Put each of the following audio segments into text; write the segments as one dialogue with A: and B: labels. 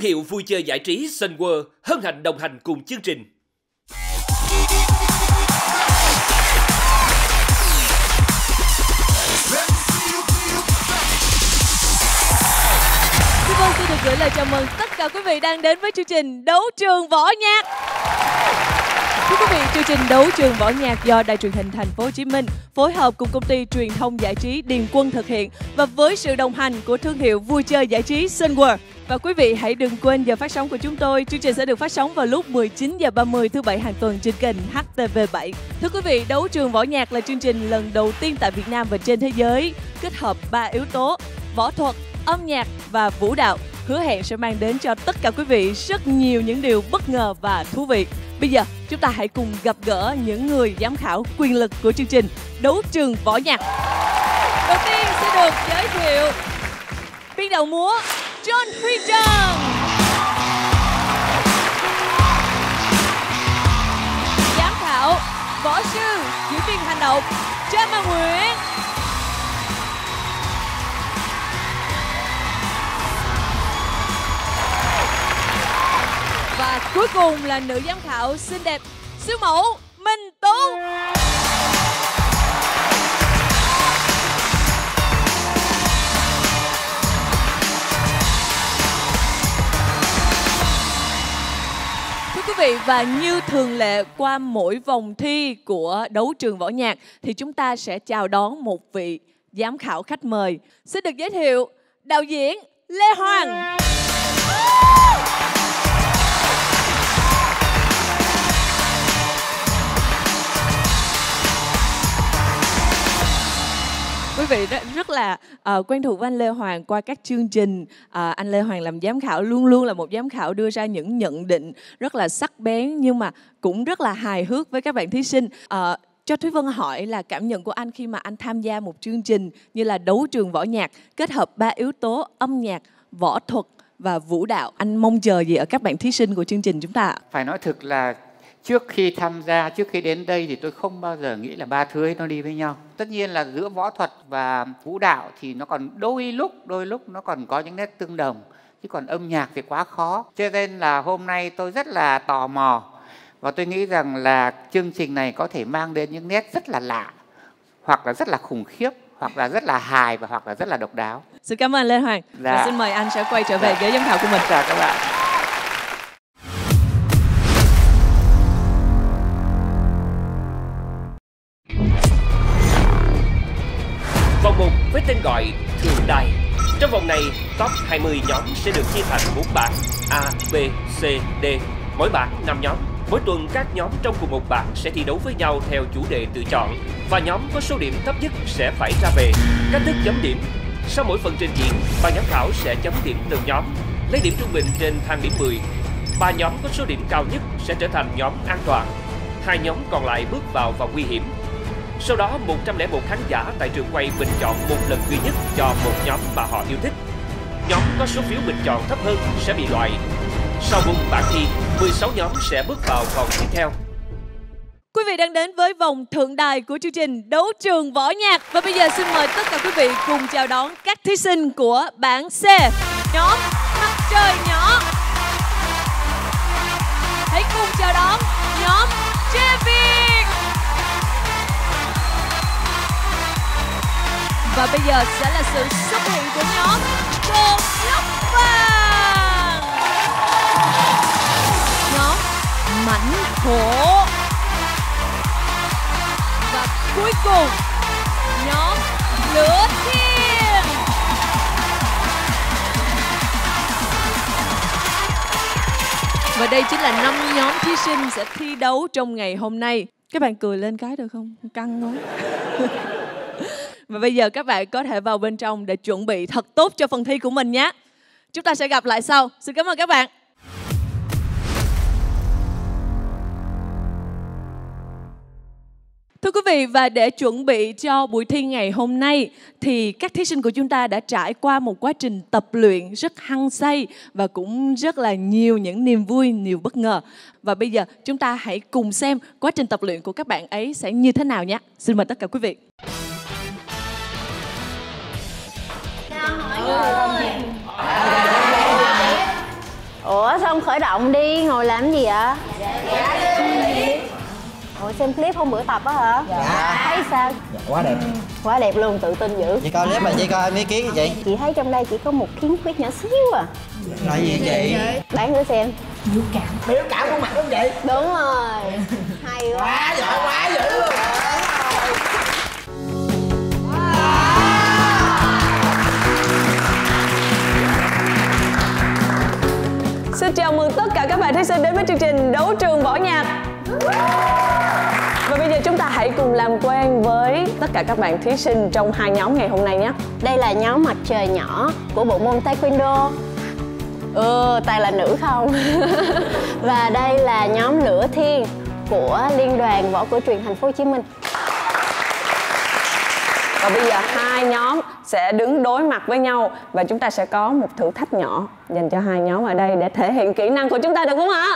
A: Thương hiệu vui chơi giải trí Sun World hân hạnh đồng hành cùng chương trình.
B: Vâng, xin được gửi lời chào mừng tất cả quý vị đang đến với chương trình Đấu Trường Võ Nhạc. Thưa quý vị, chương trình Đấu Trường Võ Nhạc do Đài Truyền hình Thành phố Hồ Chí Minh phối hợp cùng công ty truyền thông giải trí Điền Quân thực hiện và với sự đồng hành của thương hiệu vui chơi giải trí Sun World. Và quý vị hãy đừng quên giờ phát sóng của chúng tôi. Chương trình sẽ được phát sóng vào lúc 19h30 thứ Bảy hàng tuần trên kênh HTV7. Thưa quý vị, Đấu Trường Võ Nhạc là chương trình lần đầu tiên tại Việt Nam và trên thế giới kết hợp 3 yếu tố: võ thuật, âm nhạc và vũ đạo, hứa hẹn sẽ mang đến cho tất cả quý vị rất nhiều những điều bất ngờ và thú vị. Bây giờ chúng ta hãy cùng gặp gỡ những người giám khảo quyền lực của chương trình Đấu Trường Võ Nhạc. Đầu tiên sẽ được giới thiệu biên đạo múa John Huy Trần, giám khảo võ sư diễn viên hành động Trang Mai Nguyễn, và cuối cùng là nữ giám khảo xinh đẹp siêu mẫu Minh Tú. Thưa quý vị, và như thường lệ qua mỗi vòng thi của Đấu Trường Võ Nhạc thì chúng ta sẽ chào đón một vị giám khảo khách mời. Xin được giới thiệu đạo diễn Lê Hoàng. Quý vị rất là quen thuộc với anh Lê Hoàng qua các chương trình. Anh Lê Hoàng làm giám khảo luôn luôn là một giám khảo đưa ra những nhận định rất là sắc bén nhưng mà cũng rất là hài hước với các bạn thí sinh. Cho Thúy Vân hỏi là cảm nhận của anh khi mà anh tham gia một chương trình như là Đấu Trường Võ Nhạc kết hợp 3 yếu tố âm nhạc, võ thuật và vũ đạo. Anh mong chờ gì ở các bạn thí sinh của chương trình chúng ta?
C: Phải nói thực là trước khi tham gia, trước khi đến đây thì tôi không bao giờ nghĩ là ba thứ ấy nó đi với nhau. Tất nhiên là giữa võ thuật và vũ đạo thì nó còn đôi lúc nó còn có những nét tương đồng. Chứ còn âm nhạc thì quá khó. Cho nên là hôm nay tôi rất là tò mò. Và tôi nghĩ rằng là chương trình này có thể mang đến những nét rất là lạ, hoặc là rất là khủng khiếp, hoặc là rất là hài và hoặc là rất là độc đáo.
B: Xin cảm ơn Lê Hoàng.
C: Dạ.
B: Và xin mời anh sẽ quay trở về ghế giám khảo của mình.
C: Chào các bạn.
A: Vòng 1 với tên gọi Thượng Đài. Trong vòng này, top 20 nhóm sẽ được chia thành 4 bảng A, B, C, D. Mỗi bảng 5 nhóm. Mỗi tuần các nhóm trong cùng một bảng sẽ thi đấu với nhau theo chủ đề tự chọn và nhóm có số điểm thấp nhất sẽ phải ra về. Cách thức chấm điểm: sau mỗi phần trình diễn, ban giám khảo sẽ chấm điểm từng nhóm, lấy điểm trung bình trên thang điểm 10. 3 nhóm có số điểm cao nhất sẽ trở thành nhóm an toàn. 2 nhóm còn lại bước vào vòng nguy hiểm. Sau đó 101 khán giả tại trường quay bình chọn một lần duy nhất cho một nhóm mà họ yêu thích. Nhóm có số phiếu bình chọn thấp hơn sẽ bị loại. Sau 4 bảng thi, 16 nhóm sẽ bước vào vòng tiếp theo.
B: Quý vị đang đến với vòng thượng đài của chương trình Đấu Trường Võ Nhạc. Và bây giờ xin mời tất cả quý vị cùng chào đón các thí sinh của bảng C, nhóm Mặt Trời Nhỏ. Hãy cùng chào đón nhóm Tre Việt. Và bây giờ sẽ là sự xuất hiện của nhóm Cột Lốc Vàng, nhóm Mãnh Hổ và cuối cùng nhóm Lửa Thiên. Và đây chính là 5 nhóm thí sinh sẽ thi đấu trong ngày hôm nay. Các bạn cười lên cái được không? Căng quá. Và bây giờ các bạn có thể vào bên trong để chuẩn bị thật tốt cho phần thi của mình nhé. Chúng ta sẽ gặp lại sau. Xin cảm ơn các bạn. Thưa quý vị, và để chuẩn bị cho buổi thi ngày hôm nay thì các thí sinh của chúng ta đã trải qua một quá trình tập luyện rất hăng say và cũng rất là nhiều những niềm vui, nhiều bất ngờ. Và bây giờ chúng ta hãy cùng xem quá trình tập luyện của các bạn ấy sẽ như thế nào nhé. Xin mời tất cả quý vị.
D: không khởi động đi, ngồi làm gì ạ? Ngồi xem clip hôm bữa tập á hả?
E: Dạ.
D: Thấy sao?
E: Dạ, quá đẹp.
D: Quá đẹp luôn, tự tin dữ.
E: Chị coi clip này chị coi em ý kiến gì chị?
D: Chị thấy trong đây chỉ có một khiếm khuyết nhỏ xíu à.
E: Là gì chị?
D: Bán thử xem.
E: Biểu cảm khuôn mặt không chị?
D: Đúng rồi. Hay quá.
E: Quá giỏi, quá dữ luôn.
B: Xin chào mừng tất cả các bạn thí sinh đến với chương trình Đấu trường Võ Nhạc. Và bây giờ chúng ta hãy cùng làm quen với tất cả các bạn thí sinh trong hai nhóm ngày hôm nay nhé.
D: Đây là nhóm Mặt Trời Nhỏ của bộ môn Taekwondo. Toàn là nữ không? Và đây là nhóm Lửa Thiên của Liên đoàn Võ Cổ truyền Thành phố Hồ Chí Minh.
B: Và bây giờ hai nhóm sẽ đứng đối mặt với nhau và chúng ta sẽ có một thử thách nhỏ dành cho hai nhóm ở đây để thể hiện kỹ năng của chúng ta, được không ạ?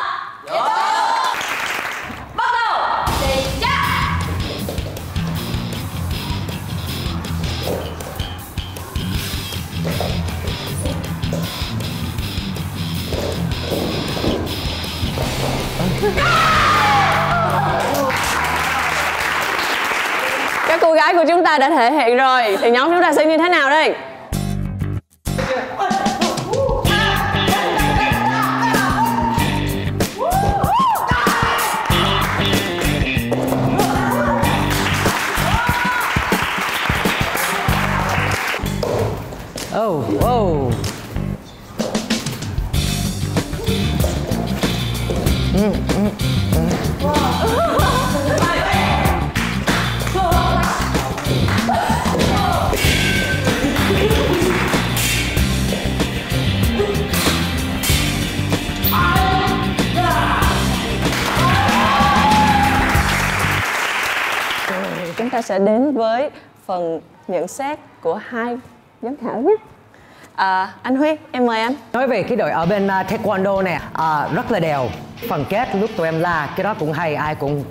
B: Bắt đầu! Các cô gái của chúng ta đã thể hiện rồi, thì nhóm chúng ta sẽ như thế nào đây? Chúng ta sẽ đến với phần nhận xét của hai giám khảo nhé. Anh Huy, em mời anh.
F: Nói về cái đội ở bên Taekwondo nè, rất là đều. Phần kết lúc tụi em la, cái đó cũng hay, ai cũng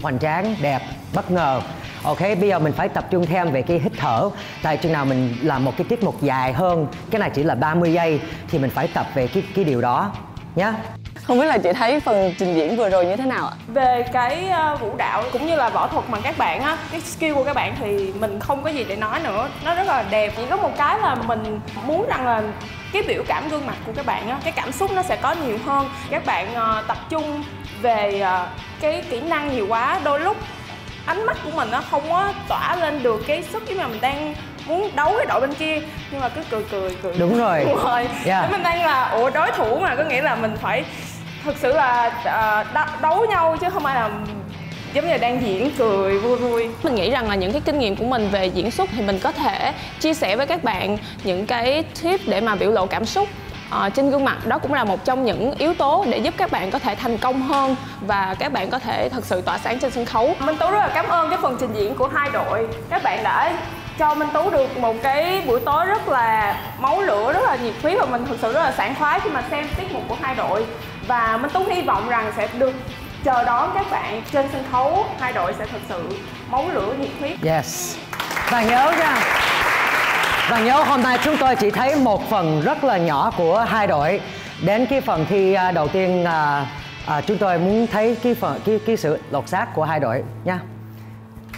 F: hoành tráng, đẹp, bất ngờ. Ok, bây giờ mình phải tập trung thêm về cái hít thở. Tại chừng nào mình làm một cái tiết mục dài hơn, cái này chỉ là 30 giây, thì mình phải tập về cái điều đó nhé.
B: Không biết là chị thấy phần trình diễn vừa rồi như thế nào ạ?
G: Về cái vũ đạo cũng như là võ thuật mà các bạn á, cái skill của các bạn thì mình không có gì để nói nữa. Nó rất là đẹp. Chỉ có một cái là mình muốn rằng là cái biểu cảm gương mặt của các bạn á, cái cảm xúc nó sẽ có nhiều hơn. Các bạn tập trung về cái kỹ năng nhiều quá, đôi lúc ánh mắt của mình nó không có tỏa lên được cái sức khi mà mình đang muốn đấu cái đội bên kia, nhưng mà cứ cười.
F: Đúng rồi.
G: Đúng rồi.
F: Yeah.
G: Mình đang là đối thủ mà, có nghĩa là mình phải thực sự là đấu nhau chứ không phải là giống như là đang diễn cười vui.
H: Mình nghĩ rằng là những cái kinh nghiệm của mình về diễn xuất thì mình có thể chia sẻ với các bạn những cái tip để mà biểu lộ cảm xúc trên gương mặt. Đó cũng là một trong những yếu tố để giúp các bạn có thể thành công hơn và các bạn có thể thật sự tỏa sáng trên sân khấu.
G: Minh Tú rất là cảm ơn cái phần trình diễn của hai đội. Các bạn đã cho Minh Tú được một cái buổi tối rất là máu lửa, rất là nhiệt huyết, và mình thực sự rất là sảng khoái khi mà xem tiết mục của hai đội. Và Minh Tú hy vọng rằng sẽ được chờ đón các bạn trên sân khấu. Hai đội sẽ thực sự máu lửa nhiệt huyết.
F: Yes. Và nhớ nha, và nhớ hôm nay chúng tôi chỉ thấy một phần rất là nhỏ của hai đội. Đến cái phần thi đầu tiên chúng tôi muốn thấy cái sự lột xác của hai đội nha.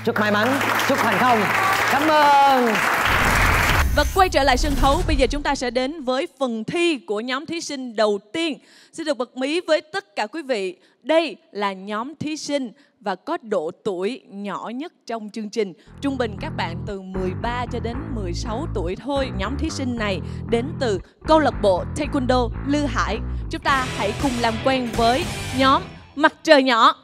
F: Chúc may mắn, chúc thành công. Cảm ơn.
B: Và quay trở lại sân khấu, bây giờ chúng ta sẽ đến với phần thi của nhóm thí sinh đầu tiên. Xin được bật mí với tất cả quý vị, đây là nhóm thí sinh và có độ tuổi nhỏ nhất trong chương trình. Trung bình các bạn từ 13 cho đến 16 tuổi thôi. Nhóm thí sinh này đến từ câu lạc bộ Taekwondo Lư Hải. Chúng ta hãy cùng làm quen với nhóm Mặt Trời Nhỏ.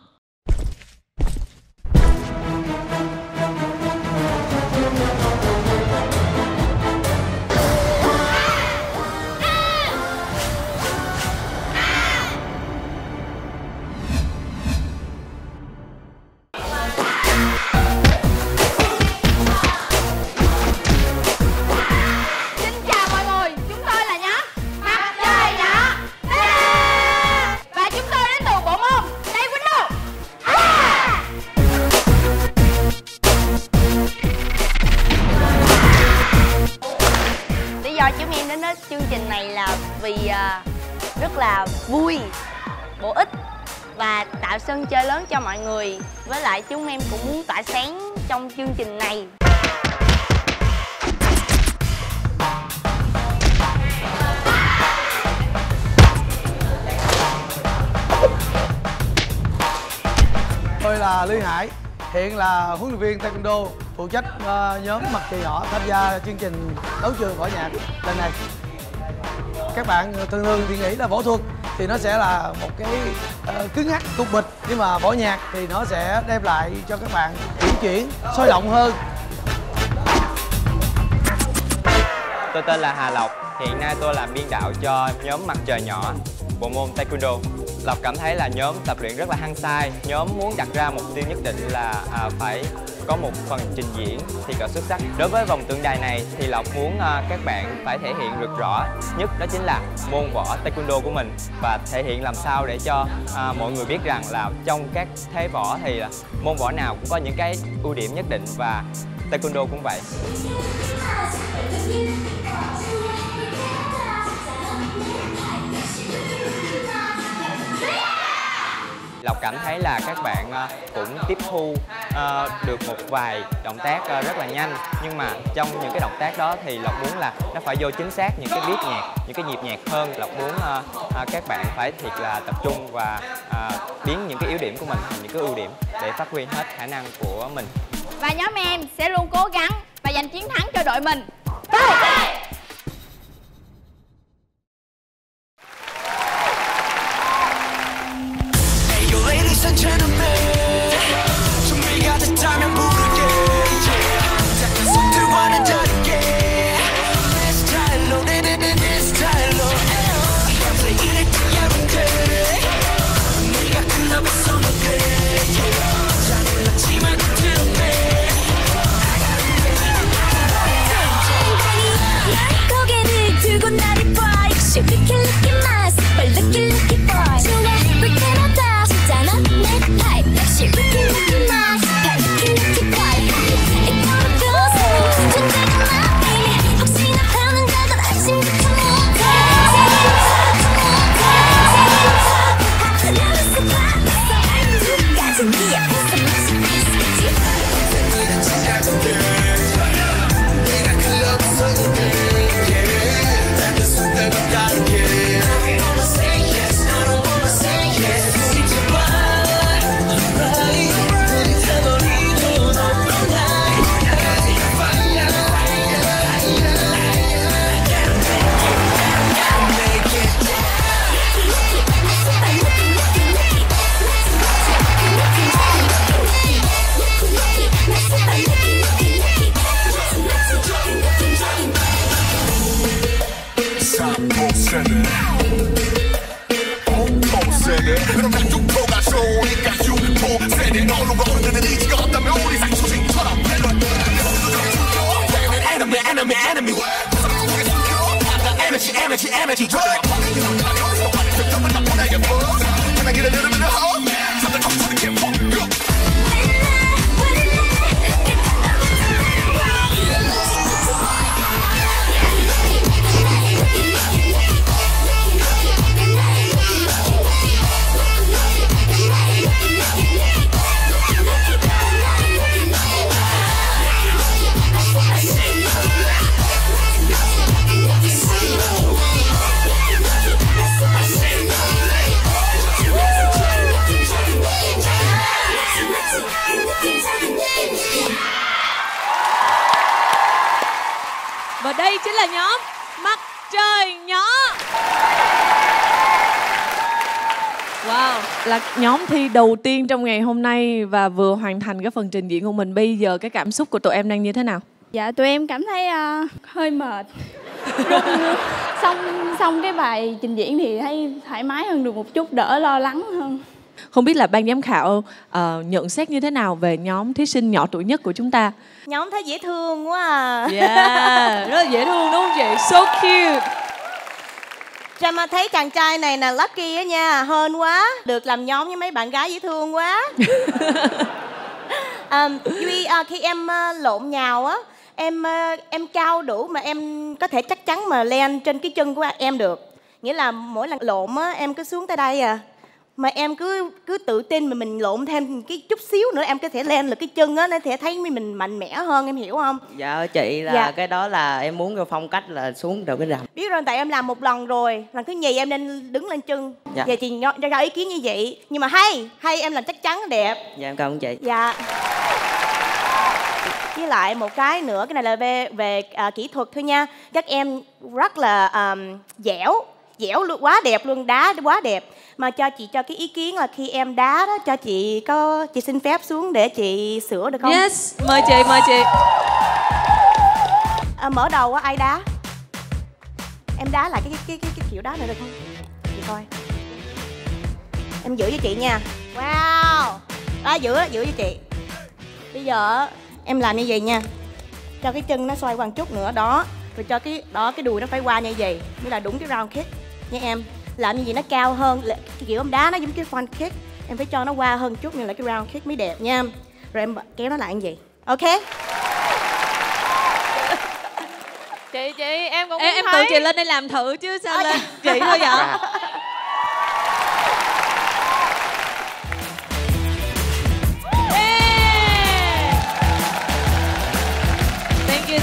D: Chương trình này là vì
I: rất là vui, bổ ích và tạo sân chơi lớn cho mọi người. Với lại chúng em cũng muốn tỏa sáng trong chương trình này.
J: Tôi là Lê Hải, hiện là huấn luyện viên taekwondo phụ trách nhóm mặt trời nhỏ tham gia chương trình đấu trường võ nhạc lần này. Các bạn thường thì nghĩ là võ thuật thì nó sẽ là một cái cứng nhắc, cục bịch, nhưng mà võ nhạc thì nó sẽ đem lại cho các bạn chuyển sôi động hơn.
K: Tôi tên là Hà Lộc, hiện nay tôi làm biên đạo cho nhóm mặt trời nhỏ bộ môn taekwondo. Lộc cảm thấy là nhóm tập luyện rất là hăng say. Nhóm muốn đặt ra mục tiêu nhất định là phải có một phần trình diễn thiệt là xuất sắc. Đối với vòng tượng đài này thì Lộc muốn các bạn phải thể hiện rực rỡ nhất, đó chính là môn võ taekwondo của mình, và thể hiện làm sao để cho mọi người biết rằng là trong các thế võ thì là môn võ nào cũng có những cái ưu điểm nhất định, và taekwondo cũng vậy. Lộc cảm thấy là các bạn cũng tiếp thu được một vài động tác rất là nhanh, nhưng mà trong những cái động tác đó thì Lộc muốn là nó phải vô chính xác những cái beat nhạc, những cái nhịp nhạc hơn. Lộc muốn các bạn phải thiệt là tập trung và biến những cái yếu điểm của mình thành những cái ưu điểm để phát huy hết khả năng của mình.
I: Và nhóm em sẽ luôn cố gắng và giành chiến thắng cho đội mình.
B: Và đây chính là nhóm Mặt Trời Nhỏ. Wow, là nhóm thi đầu tiên trong ngày hôm nay và vừa hoàn thành cái phần trình diễn của mình. Bây giờ cái cảm xúc của tụi em đang như thế nào?
L: Dạ, tụi em cảm thấy hơi mệt. Xong cái bài trình diễn thì thấy thoải mái hơn được một chút, đỡ lo lắng hơn.
B: Không biết là ban giám khảo nhận xét như thế nào về nhóm thí sinh nhỏ tuổi nhất của chúng ta?
M: Nhóm thấy dễ thương quá à.
B: Yeah, rất là dễ thương đúng không chị? So cute.
M: Trama thấy chàng trai này là lucky á nha, hên quá. Được làm nhóm với mấy bạn gái dễ thương quá. Duy, khi em lộn nhào á, em cao đủ mà em có thể chắc chắn mà lên trên cái chân của em được. Nghĩa là mỗi lần lộn á, em cứ xuống tới đây à. Mà em cứ tự tin mà mình lộn thêm cái chút xíu nữa em có thể lên được cái chân á, nó thể thấy mình mạnh mẽ hơn, em hiểu không?
N: Dạ chị là
M: Dạ.
N: cái đó là em muốn cái phong cách là xuống được cái rầm.
M: Biết rồi, tại em làm một lần rồi, lần thứ nhì em nên đứng lên chân.
N: Dạ.
M: Vậy chị cho ý kiến như vậy. Nhưng mà hay em làm chắc chắn đẹp.
N: Dạ em cảm ơn chị.
M: Dạ. Với lại một cái nữa, cái này là về kỹ thuật thôi nha. Các em rất là dẻo luôn, quá đẹp luôn, đá quá đẹp. Mà cho cái ý kiến là khi em đá đó, cho chị xin phép xuống để chị sửa được không?
B: Yes, mời chị.
M: Mở đầu á, ai đá? Em đá lại cái kiểu đá này được không? Chị coi. Em giữ cho chị nha. Wow. Đó, giữ cho chị. Bây giờ em làm như vậy nha. Cho cái chân nó xoay qua một chút nữa đó. Rồi cho cái đùi nó phải qua như vậy mới là đúng cái round kick nha em. Làm như vậy nó cao hơn, cái kiểu em đá nó giống cái front kick. Em phải cho nó qua hơn chút như là cái round kick mới đẹp nha. Rồi em kéo nó lại như vậy. Ok.
H: Chị em cũng
B: Em
H: thấy.
B: tự chị lên đây làm thử chứ sao lên chị thôi vậy?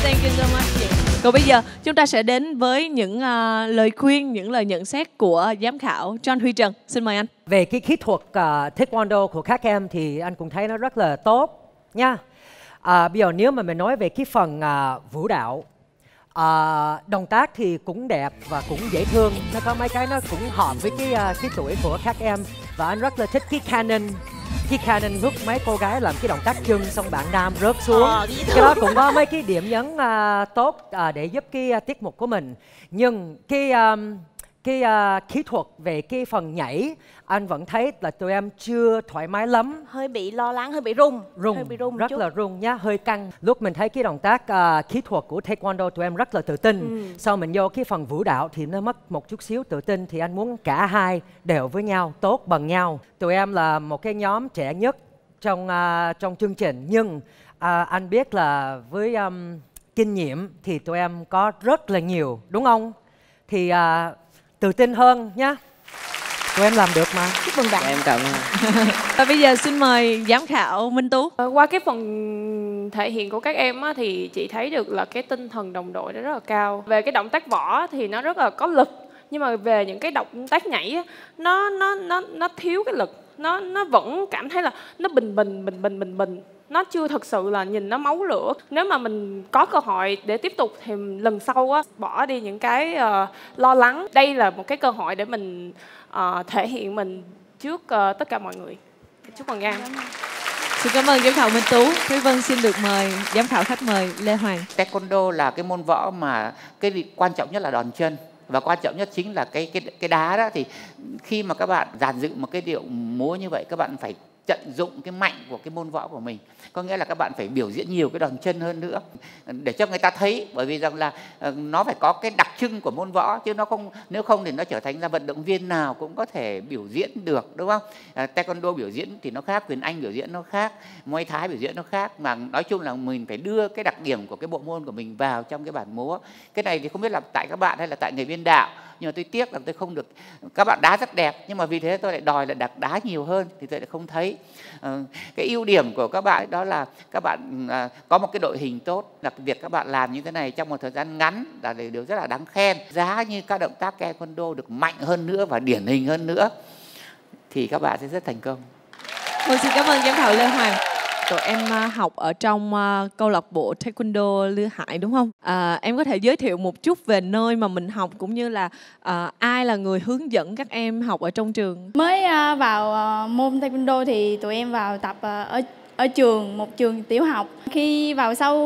B: Thank you so much chị. Còn bây giờ chúng ta sẽ đến với những lời khuyên, những lời nhận xét của giám khảo John Huy Trần. Xin mời anh.
F: Về cái kỹ thuật taekwondo của các em thì anh cũng thấy nó rất là tốt nha. Bây giờ nếu mà mình nói về cái phần vũ đạo, động tác thì cũng đẹp và cũng dễ thương. Nó có mấy cái nó cũng hợp với cái tuổi của các em. Và anh rất là thích cái Cannon lúc mấy cô gái làm cái động tác chân xong bạn nam rớt xuống. Cái đó cũng có mấy cái điểm nhấn tốt để giúp cái tiết mục của mình. Nhưng cái kỹ thuật về cái phần nhảy anh vẫn thấy là tụi em chưa thoải mái lắm.
M: Hơi bị lo lắng, hơi bị rung
F: Rất
M: chút.
F: là rung nhá, hơi căng. Lúc mình thấy cái động tác kỹ thuật của taekwondo tụi em rất là tự tin. Sau mình vô cái phần vũ đạo thì nó mất một chút xíu tự tin. Thì anh muốn cả hai đều với nhau, tốt bằng nhau. Tụi em là một cái nhóm trẻ nhất trong chương trình. Nhưng anh biết là với kinh nghiệm thì tụi em có rất là nhiều, đúng không? Thì tự tin hơn nhá. Tụi em làm được mà.
M: Chúc mừng bạn.
N: Em cảm ơn.
B: Và bây giờ xin mời giám khảo Minh Tú.
H: Qua cái phần thể hiện của các em á, thì chị thấy được là cái tinh thần đồng đội nó rất là cao. Về cái động tác võ thì nó rất là có lực, nhưng mà về những cái động tác nhảy á, nó thiếu cái lực. Nó vẫn cảm thấy là nó bình. Nó chưa thật sự là nhìn nó máu lửa. Nếu mà mình có cơ hội để tiếp tục thì lần sau á, bỏ đi những cái lo lắng. Đây là một cái cơ hội để mình thể hiện mình trước tất cả mọi người. Chúc mừng em.
B: Xin cảm ơn giám khảo Minh Tú. Thúy Vân xin được mời giám khảo khách mời Lê Hoàng.
C: Taekwondo là cái môn võ mà cái quan trọng nhất là đòn chân. Và quan trọng nhất chính là cái đá đó. Thì khi mà các bạn dàn dựng một cái điệu múa như vậy, các bạn phải tận dụng cái mạnh của cái môn võ của mình. Có nghĩa là các bạn phải biểu diễn nhiều cái đòn chân hơn nữa để cho người ta thấy, bởi vì rằng là nó phải có cái đặc trưng của môn võ, chứ nó không, nếu không thì nó trở thành ra vận động viên nào cũng có thể biểu diễn được, đúng không? Taekwondo biểu diễn thì nó khác, quyền Anh biểu diễn nó khác, Muay Thái biểu diễn nó khác, mà nói chung là mình phải đưa cái đặc điểm của cái bộ môn của mình vào trong cái bản múa. Cái này thì không biết là tại các bạn hay là tại người biên đạo, nhưng mà tôi tiếc là tôi không được. Các bạn đá rất đẹp, nhưng mà vì thế tôi lại đòi là đá nhiều hơn thì tôi lại không thấy. Cái ưu điểm của các bạn đó là các bạn có một cái đội hình tốt, là việc các bạn làm như thế này trong một thời gian ngắn là điều rất là đáng khen. Giá như các động tác taekwondo được mạnh hơn nữa và điển hình hơn nữa thì các bạn sẽ rất thành công.
B: Xin cảm ơn giám khảo Lê Hoàng. Tụi em học ở trong câu lạc bộ Taekwondo Lư Hải đúng không? Em có thể giới thiệu một chút về nơi mà mình học cũng như là ai là người hướng dẫn các em học ở trong trường?
L: Mới vào môn Taekwondo thì tụi em vào tập ở trường, một trường tiểu học. Khi vào sâu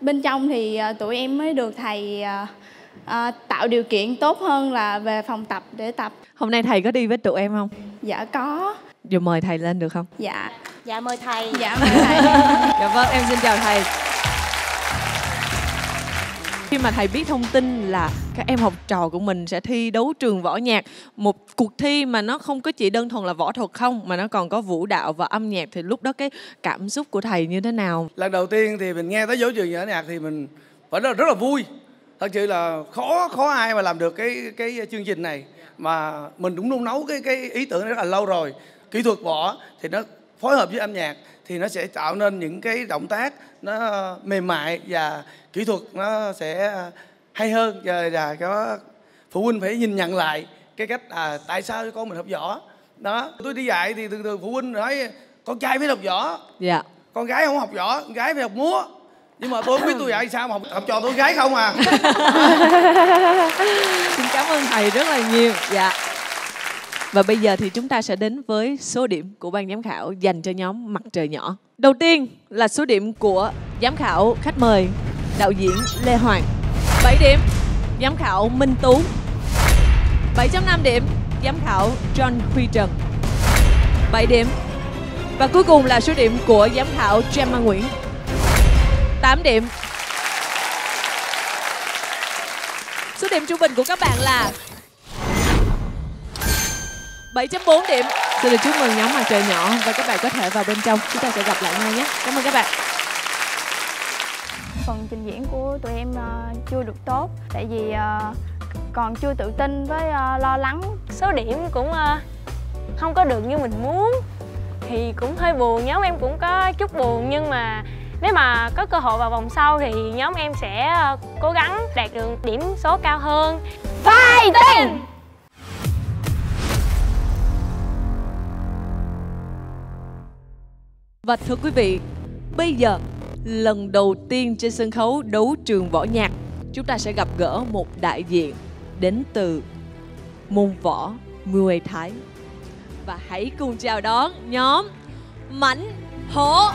L: bên trong thì tụi em mới được thầy tạo điều kiện tốt hơn là về phòng tập để tập.
B: Hôm nay thầy có đi với tụi em không?
L: Dạ có.
B: Giờ mời thầy lên được không?
L: Dạ.
M: Dạ mời thầy.
L: Dạ mời thầy.
B: Dạ vâng, em xin chào thầy. Khi mà thầy biết thông tin là các em học trò của mình sẽ thi đấu trường võ nhạc, một cuộc thi mà nó không có chỉ đơn thuần là võ thuật không, mà nó còn có vũ đạo và âm nhạc, thì lúc đó cái cảm xúc của thầy như thế nào?
J: Lần đầu tiên thì mình nghe tới đấu trường võ nhạc thì mình phải rất là vui. Thật sự là khó ai mà làm được cái chương trình này, mà mình cũng nung nấu cái ý tưởng rất là lâu rồi. Kỹ thuật võ thì nó phối hợp với âm nhạc thì nó sẽ tạo nên những cái động tác nó mềm mại và kỹ thuật nó sẽ hay hơn, và có phụ huynh phải nhìn nhận lại cái cách tại sao con mình học võ. Đó, tôi đi dạy thì thường phụ huynh nói con trai phải học võ,
B: dạ,
J: con gái không học võ, con gái phải học múa. Nhưng mà tôi không biết tôi dạy sao mà học trò tôi gái không à.
B: Xin cảm ơn thầy rất là nhiều. Dạ. Và bây giờ thì chúng ta sẽ đến với số điểm của ban giám khảo dành cho nhóm Mặt Trời Nhỏ. Đầu tiên là số điểm của giám khảo khách mời đạo diễn Lê Hoàng, 7 điểm. Giám khảo Minh Tú, 7.5 điểm. Giám khảo John Huy Trần, 7 điểm. Và cuối cùng là số điểm của giám khảo Gemma Nguyễn, 8 điểm. Số điểm trung bình của các bạn là 7.4 điểm. Xin được chúc mừng nhóm Mặt Trời Nhỏ và các bạn có thể vào bên trong. Chúng ta sẽ gặp lại nhau nhé. Cảm ơn các bạn.
L: Phần trình diễn của tụi em chưa được tốt, tại vì còn chưa tự tin với lo lắng.
I: Số điểm cũng không có được như mình muốn thì cũng hơi buồn, nhóm em cũng có chút buồn, nhưng mà nếu mà có cơ hội vào vòng sau thì nhóm em sẽ cố gắng đạt được điểm số cao hơn. Fighting!
B: Và thưa quý vị, bây giờ lần đầu tiên trên sân khấu đấu trường võ nhạc, chúng ta sẽ gặp gỡ một đại diện đến từ môn võ Muay Thái. Và hãy cùng chào đón nhóm Mãnh Hổ.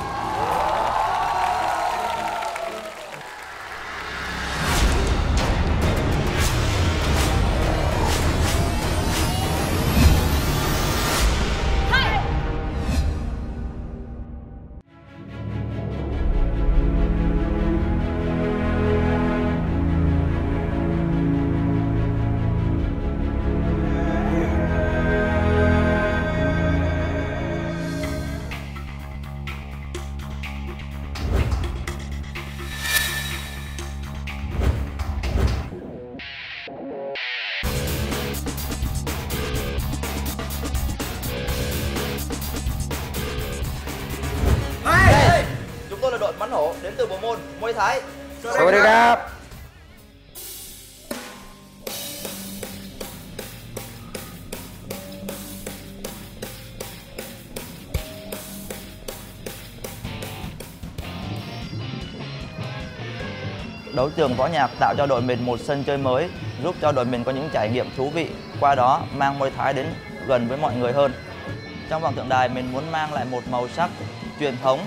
E: Chúng tôi là đội Mãnh Hổ đến từ bộ môn Muay Thái.
C: Sawadee.
O: Đấu trường võ nhạc tạo cho đội mình một sân chơi mới, giúp cho đội mình có những trải nghiệm thú vị, qua đó mang Muay Thái đến gần với mọi người hơn. Trong vòng tượng đài mình muốn mang lại một màu sắc truyền thống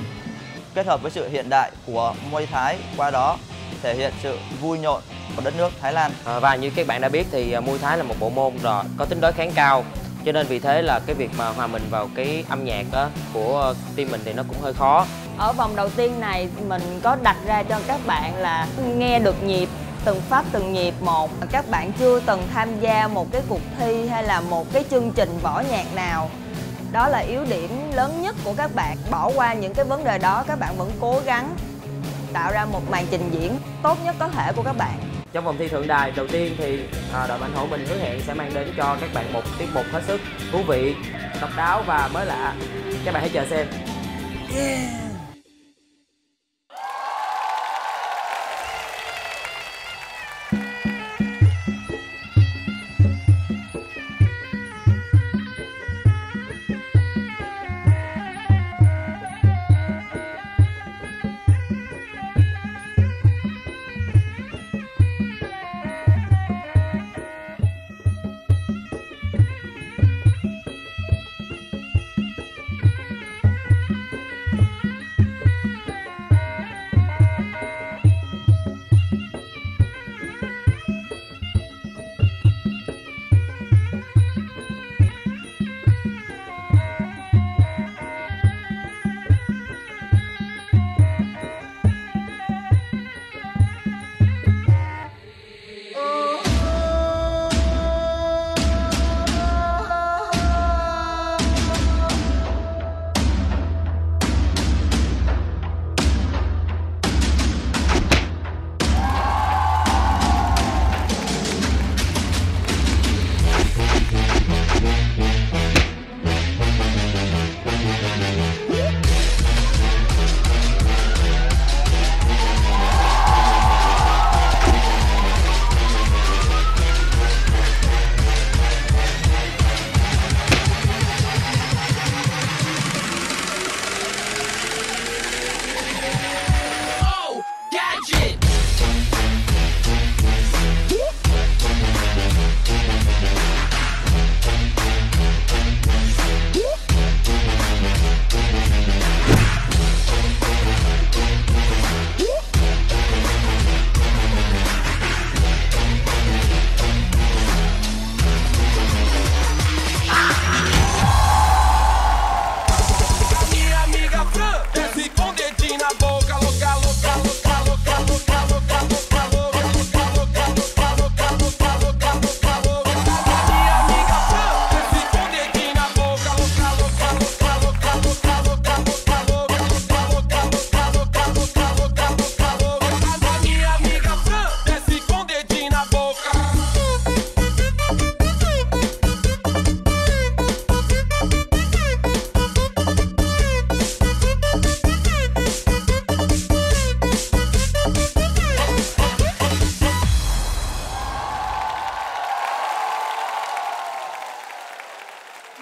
O: kết hợp với sự hiện đại của Muay Thái, qua đó thể hiện sự vui nhộn của đất nước Thái Lan.
P: Và như các bạn đã biết thì Muay Thái là một bộ môn rồi có tính đối kháng cao, cho nên vì thế là cái việc mà hòa mình vào cái âm nhạc của team mình thì nó cũng hơi khó.
Q: Ở vòng đầu tiên này mình có đặt ra cho các bạn là nghe được nhịp, từng pháp từng nhịp một. Các bạn chưa từng tham gia một cái cuộc thi hay là một cái chương trình võ nhạc nào. Đó là yếu điểm lớn nhất của các bạn. Bỏ qua những cái vấn đề đó, các bạn vẫn cố gắng tạo ra một màn trình diễn tốt nhất có thể của các bạn.
P: Trong vòng thi thượng đài đầu tiên thì đội Mãnh Hổ mình hứa hẹn sẽ mang đến cho các bạn một tiết mục hết sức thú vị, độc đáo và mới lạ. Các bạn hãy chờ xem.
J: Yeah.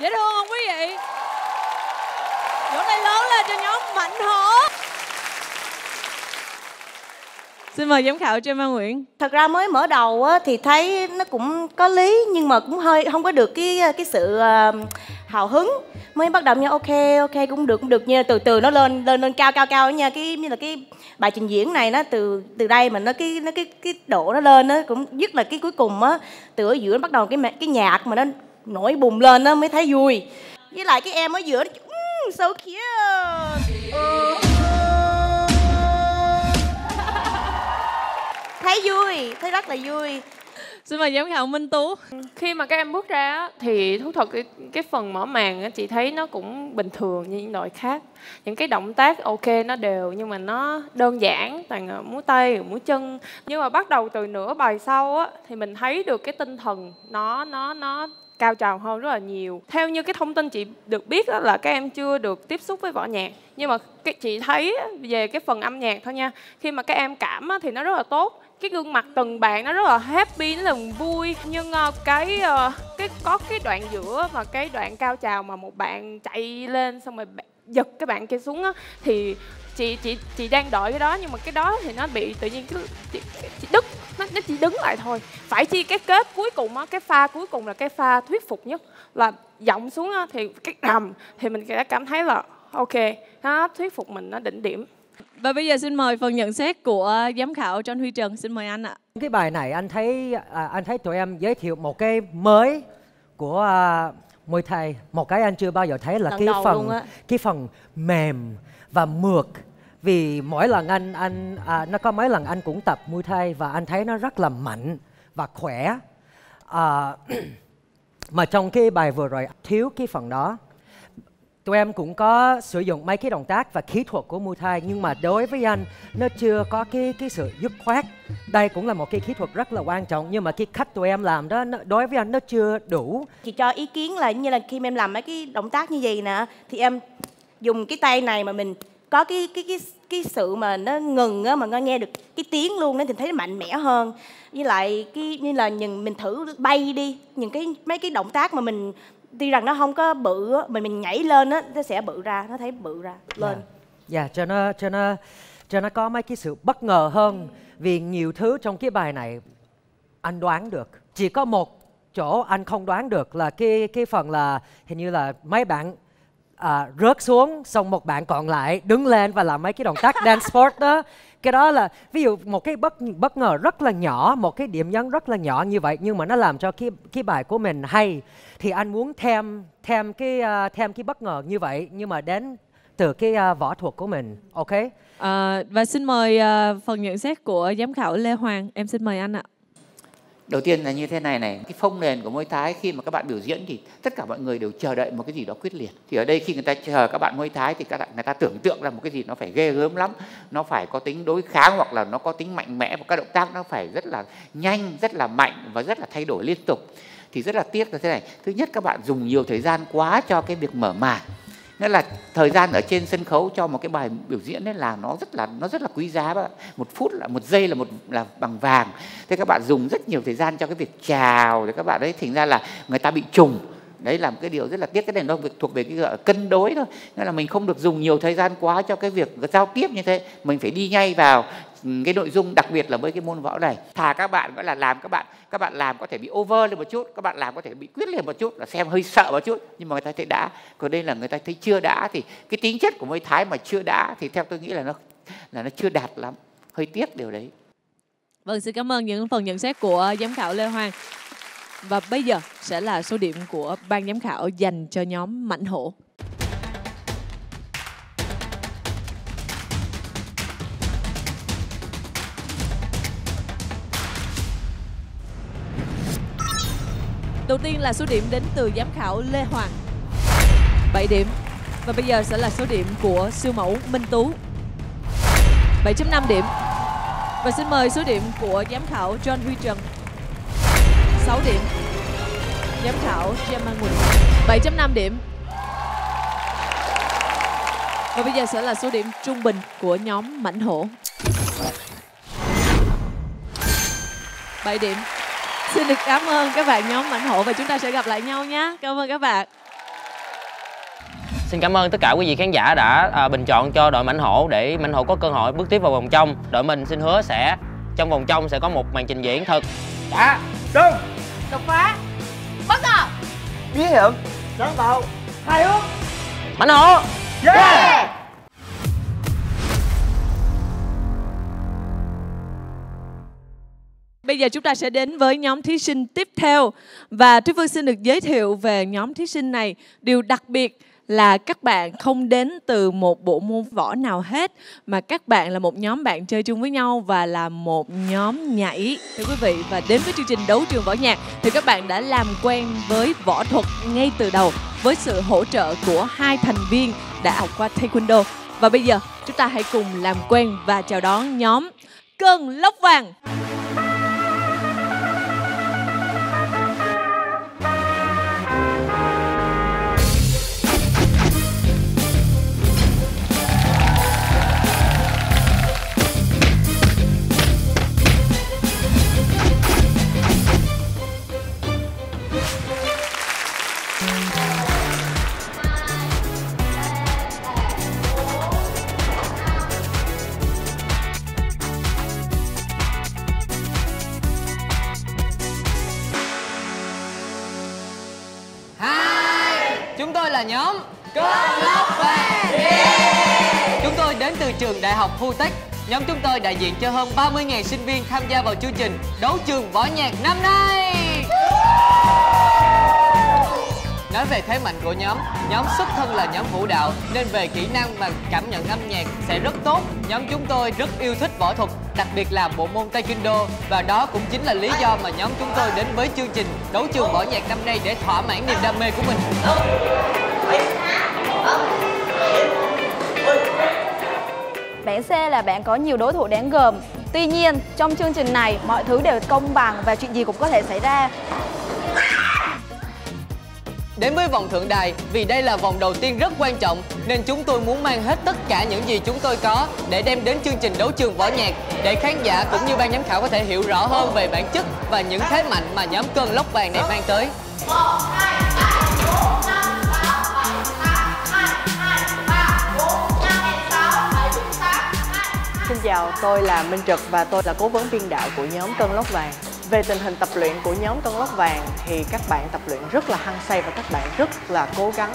B: Dễ thương không quý vị? Vỗ tay lớn lên cho nhóm Mạnh Hổ. Xin mời giám khảo Trâm An Nguyễn.
M: Thật ra mới mở đầu á, thì thấy nó cũng có lý nhưng mà cũng hơi không có được cái sự hào hứng. Mới bắt đầu nha, ok cũng được nha, từ từ nó lên cao nha, cái như là cái bài trình diễn này nó từ đây mà nó cái độ nó lên nó cũng nhất là cái cuối cùng á, từ ở giữa nó bắt đầu cái nhạc mà nó nổi bùng lên nó mới thấy vui. Với lại cái em ở giữa nó so cute. Thấy vui, thấy rất là vui.
B: Xin mời giám khảo Minh Tú.
H: Khi mà các em bước ra á, thì thú thật cái phần mở màn á, chị thấy nó cũng bình thường như những đội khác. Những cái động tác ok nó đều nhưng mà nó đơn giản, toàn múa tay, múa chân. Nhưng mà bắt đầu từ nửa bài sau á, thì mình thấy được cái tinh thần nó cao trào hơn rất là nhiều. Theo như cái thông tin chị được biết đó là các em chưa được tiếp xúc với võ nhạc. Nhưng mà chị thấy về cái phần âm nhạc thôi nha. Khi mà các em cảm á, thì nó rất là tốt. Cái gương mặt từng bạn nó rất là happy, nó là vui. Nhưng có cái đoạn giữa và cái đoạn cao trào mà một bạn chạy lên xong rồi giật cái bạn kia xuống á, thì chị đang đợi cái đó nhưng mà cái đó thì nó bị tự nhiên chị đứt, nó chỉ đứng lại thôi. Phải chi cái kết cuối cùng á, cái pha cuối cùng là cái pha thuyết phục nhất, là giọng xuống á, thì cái đầm thì mình sẽ cảm thấy là ok, nó thuyết phục mình, nó đỉnh điểm.
B: Và bây giờ xin mời phần nhận xét của giám khảo John Huy Trần. Xin mời anh ạ.
F: Cái bài này anh thấy tụi em giới thiệu một cái mới của Muay Thai. Một cái anh chưa bao giờ thấy là cái phần mềm và mượt. Vì mỗi lần nó có mấy lần anh cũng tập Muay Thai và anh thấy nó rất là mạnh và khỏe. Mà trong cái bài vừa rồi thiếu cái phần đó. Tụi em cũng có sử dụng mấy cái động tác và kỹ thuật của Muay Thai, nhưng mà đối với anh nó chưa có cái sự dứt khoát. Đây cũng là một cái kỹ thuật rất là quan trọng, nhưng mà cái cách tụi em làm đó đối với anh nó chưa đủ.
M: Chị cho ý kiến là như là khi em làm mấy cái động tác như vậy nè, thì em dùng cái tay này mà mình có cái sự mà nó ngừng á, mà nó nghe được cái tiếng luôn đó, thì thấy nó mạnh mẽ hơn. Với lại như là mình thử bay đi, mấy cái động tác mà mình tuy rằng nó không có bự á, mình nhảy lên á, nó sẽ bự ra, nó thấy bự ra lên.
F: Dạ, cho nó có mấy cái sự bất ngờ hơn. Vì nhiều thứ trong cái bài này anh đoán được. Chỉ có một chỗ anh không đoán được là cái phần là hình như là mấy bạn rớt xuống, xong một bạn còn lại đứng lên và làm mấy cái động tác dance sport đó. Cái đó là ví dụ một cái bất ngờ rất là nhỏ, một cái điểm nhấn rất là nhỏ như vậy, nhưng mà nó làm cho cái bài của mình hay. Thì anh muốn thêm cái bất ngờ như vậy, nhưng mà đến từ cái võ thuật của mình. Ok.
B: Và xin mời phần nhận xét của giám khảo Lê Hoàng. Em xin mời anh ạ.
C: Đầu tiên là như thế này, cái phông nền của Muay Thái khi mà các bạn biểu diễn thì tất cả mọi người đều chờ đợi một cái gì đó quyết liệt. Thì ở đây khi người ta chờ các bạn Muay Thái thì người ta tưởng tượng là một cái gì nó phải ghê gớm lắm, nó phải có tính đối kháng hoặc là nó có tính mạnh mẽ, và các động tác nó phải rất là nhanh, rất là mạnh và rất là thay đổi liên tục. Thì rất là tiếc là thế này. Thứ nhất, các bạn dùng nhiều thời gian quá cho cái việc mở màn. Nghĩa là thời gian ở trên sân khấu cho một cái bài biểu diễn ấy là nó rất là quý giá. Một phút là một giây là bằng vàng. Thế các bạn dùng rất nhiều thời gian cho cái việc chào, thì các bạn ấy thành ra là người ta bị trùng. Đấy là một cái điều rất là tiếc. Cái này nó thuộc về cái gọi là cân đối thôi. Nghĩa là mình không được dùng nhiều thời gian quá cho cái việc giao tiếp như thế. Mình phải đi ngay vào cái nội dung, đặc biệt là với cái môn võ này. Thà các bạn gọi là làm các bạn làm có thể bị over lên một chút, các bạn làm có thể bị quyết liệt một chút, là xem hơi sợ một chút, nhưng mà người ta thấy đã. Còn đây là người ta thấy chưa đã, thì cái tính chất của Muay Thái mà chưa đã thì theo tôi nghĩ là nó chưa đạt lắm. Hơi tiếc điều đấy.
B: Vâng, xin cảm ơn những phần nhận xét của giám khảo Lê Hoàng. Và bây giờ sẽ là số điểm của ban giám khảo dành cho nhóm Mạnh Hổ. Đầu tiên là số điểm đến từ giám khảo Lê Hoàng, 7 điểm. Và bây giờ sẽ là số điểm của siêu mẫu Minh Tú, 7.5 điểm. Và xin mời số điểm của giám khảo John Huy Trần, 6 điểm. Giám khảo Trâm An Nguyễn, 7.5 điểm. Và bây giờ sẽ là số điểm trung bình của nhóm Mạnh Hổ, 7 điểm. Xin được cảm ơn các bạn nhóm Mạnh Hổ và chúng ta sẽ gặp lại nhau nhé. Cảm ơn các bạn.
P: Xin cảm ơn tất cả quý vị khán giả đã bình chọn cho đội Mãnh Hổ để Mãnh Hổ có cơ hội bước tiếp vào vòng trong. Đội mình xin hứa sẽ trong vòng trong sẽ có một màn trình diễn thật
E: Trung
M: đột phá, bất ngờ,
E: bí hiểm, sáng tạo, hài hước.
P: Mãnh Hổ.
E: Yeah.
B: Bây giờ chúng ta sẽ đến với nhóm thí sinh tiếp theo. Và Thúy Phương xin được giới thiệu về nhóm thí sinh này. Điều đặc biệt là các bạn không đến từ một bộ môn võ nào hết, mà các bạn là một nhóm bạn chơi chung với nhau và là một nhóm nhảy, thưa quý vị. Và đến với chương trình Đấu Trường Võ Nhạc thì các bạn đã làm quen với võ thuật ngay từ đầu với sự hỗ trợ của 2 thành viên đã học qua Taekwondo. Và bây giờ chúng ta hãy cùng làm quen và chào đón nhóm Cơn Lốc Vàng.
R: Chúng tôi là nhóm Cơn Lốc Vàng. Chúng tôi đến từ trường Đại học Hutech. Nhóm chúng tôi đại diện cho hơn 30.000 sinh viên tham gia vào chương trình Đấu Trường Võ Nhạc năm nay. Nói về thế mạnh của nhóm xuất thân là nhóm vũ đạo nên về kỹ năng và cảm nhận âm nhạc sẽ rất tốt. Nhóm chúng tôi rất yêu thích võ thuật, đặc biệt là bộ môn Taekwondo, và đó cũng chính là lý do mà nhóm chúng tôi đến với chương trình Đấu Trường Võ Nhạc năm nay để thỏa mãn niềm đam mê của mình.
S: Bảng C là bạn có nhiều đối thủ đáng gờm. Tuy nhiên, trong chương trình này mọi thứ đều công bằng và chuyện gì cũng có thể xảy ra.
R: Đến với vòng thượng đài, vì đây là vòng đầu tiên rất quan trọng nên chúng tôi muốn mang hết tất cả những gì chúng tôi có để đem đến chương trình Đấu Trường Võ Nhạc để khán giả cũng như ban giám khảo có thể hiểu rõ hơn về bản chất và những thế mạnh mà nhóm Cơn Lốc Vàng này mang tới.
T: Xin chào, tôi là Minh Trực và tôi là cố vấn biên đạo của nhóm Cơn Lốc Vàng. Về tình hình tập luyện của nhóm Cơn Lốc Vàng thì các bạn tập luyện rất là hăng say và các bạn rất là cố gắng.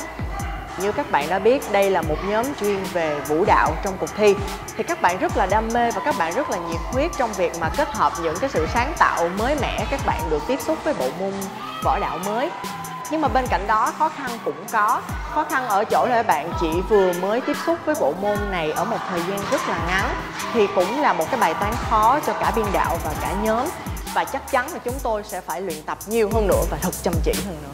T: Như các bạn đã biết, đây là một nhóm chuyên về vũ đạo trong cuộc thi. Thì các bạn rất là đam mê và các bạn rất là nhiệt huyết trong việc mà kết hợp những cái sự sáng tạo mới mẻ. Các bạn được tiếp xúc với bộ môn võ đạo mới. Nhưng mà bên cạnh đó khó khăn cũng có. Khó khăn ở chỗ là bạn chỉ vừa mới tiếp xúc với bộ môn này ở một thời gian rất là ngắn. Thì cũng là một cái bài toán khó cho cả biên đạo và cả nhóm. Và chắc chắn là chúng tôi sẽ phải luyện tập nhiều hơn nữa và thật chăm chỉ hơn nữa.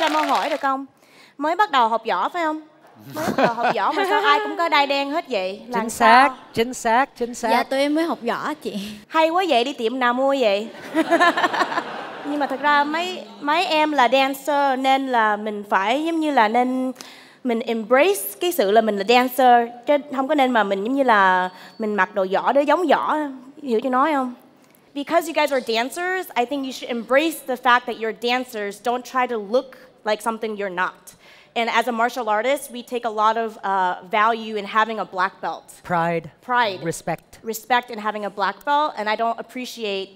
M: cho Mo hỏi được không? Mới bắt đầu học võ phải không? Mới bắt đầu học võ mà sao ai cũng có đai đen hết vậy? Làm
F: Chính
M: sao?
F: xác, chính xác, chính xác.
S: Dạ tụi em mới học võ chị.
M: Hay quá vậy, đi tiệm nào mua vậy? Nhưng mà thật ra mấy em là dancer nên là mình phải giống như là nên mình embrace cái sự là mình là dancer, chứ không có nên mà mình giống như là mình mặc đồ võ để giống võ, hiểu tôi nói không? Because you guys are dancers, I think you should embrace the fact that you're dancers. Don't try to look like something you're not. And as a martial artist, we take a lot of value in having a black belt.
F: Pride.
M: Respect in having a black belt, and I don't appreciate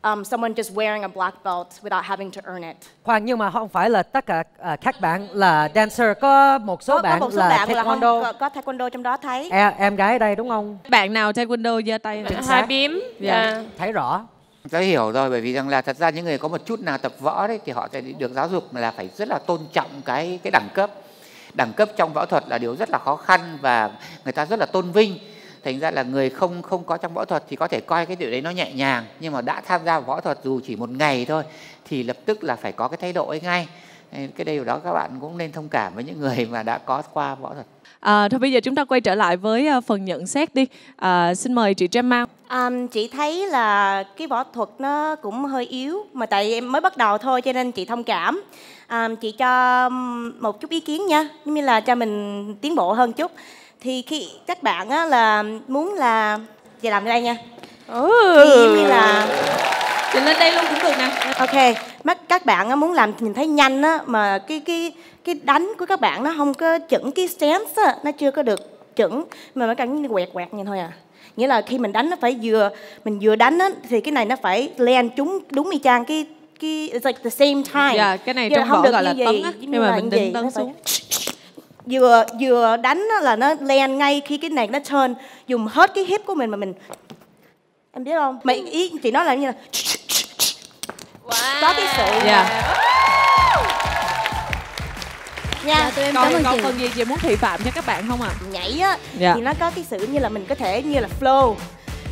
M: someone just wearing a black belt without having to earn it.
F: Khoan, nhưng mà không phải là tất cả các bạn là dancer, có một số bạn là taekwondo.
M: Có taekwondo trong đó thấy.
F: Em gái ở đây đúng không?
B: Bạn nào taekwondo giơ tay?
H: Hai bím.
B: Dạ.
F: Thấy rõ.
C: Tôi hiểu rồi, bởi vì rằng là thật ra những người có một chút nào tập võ đấy thì họ sẽ được giáo dục là phải rất là tôn trọng cái đẳng cấp. Đẳng cấp trong võ thuật là điều rất là khó khăn và người ta rất là tôn vinh. Thành ra là người không có trong võ thuật thì có thể coi cái điều đấy nó nhẹ nhàng, nhưng mà đã tham gia võ thuật dù chỉ một ngày thôi thì lập tức là phải có cái thay đổi ngay. Cái điều đó các bạn cũng nên thông cảm với những người mà đã có qua võ thuật.
B: Thôi bây giờ chúng ta quay trở lại với phần nhận xét đi. Xin mời chị Gemma.
M: Chị thấy là cái võ thuật nó cũng hơi yếu, mà tại em mới bắt đầu thôi cho nên chị thông cảm. Chị cho một chút ý kiến nha, giống như là cho mình tiến bộ hơn chút. Thì khi các bạn á là muốn là chị làm đây nha. Thì giống như là
B: chị lên đây luôn cũng được nè.
M: Ok, các bạn á muốn làm nhìn thấy nhanh á, mà cái đánh của các bạn nó không có chuẩn, cái stance á, nó chưa có được chuẩn, mà nó cần quẹt như thôi à. Nghĩa là khi mình đánh nó phải mình vừa đánh á thì cái này nó phải land trúng đúng y chang cái it's like the same time.
B: Dạ, cái này trong võ gọi là tấn á, nhưng mà mình định tấn xuống.
M: Vừa đánh á là nó land ngay khi cái này nó turn, dùng hết cái hip của mình mà mình, em biết không? Mà ý chị nói là như là có cái sự
B: nha. Còn phần gì chị muốn thị phạm cho các bạn không ạ?
M: Nhảy á thì nó có cái sự như là mình có thể như là flow,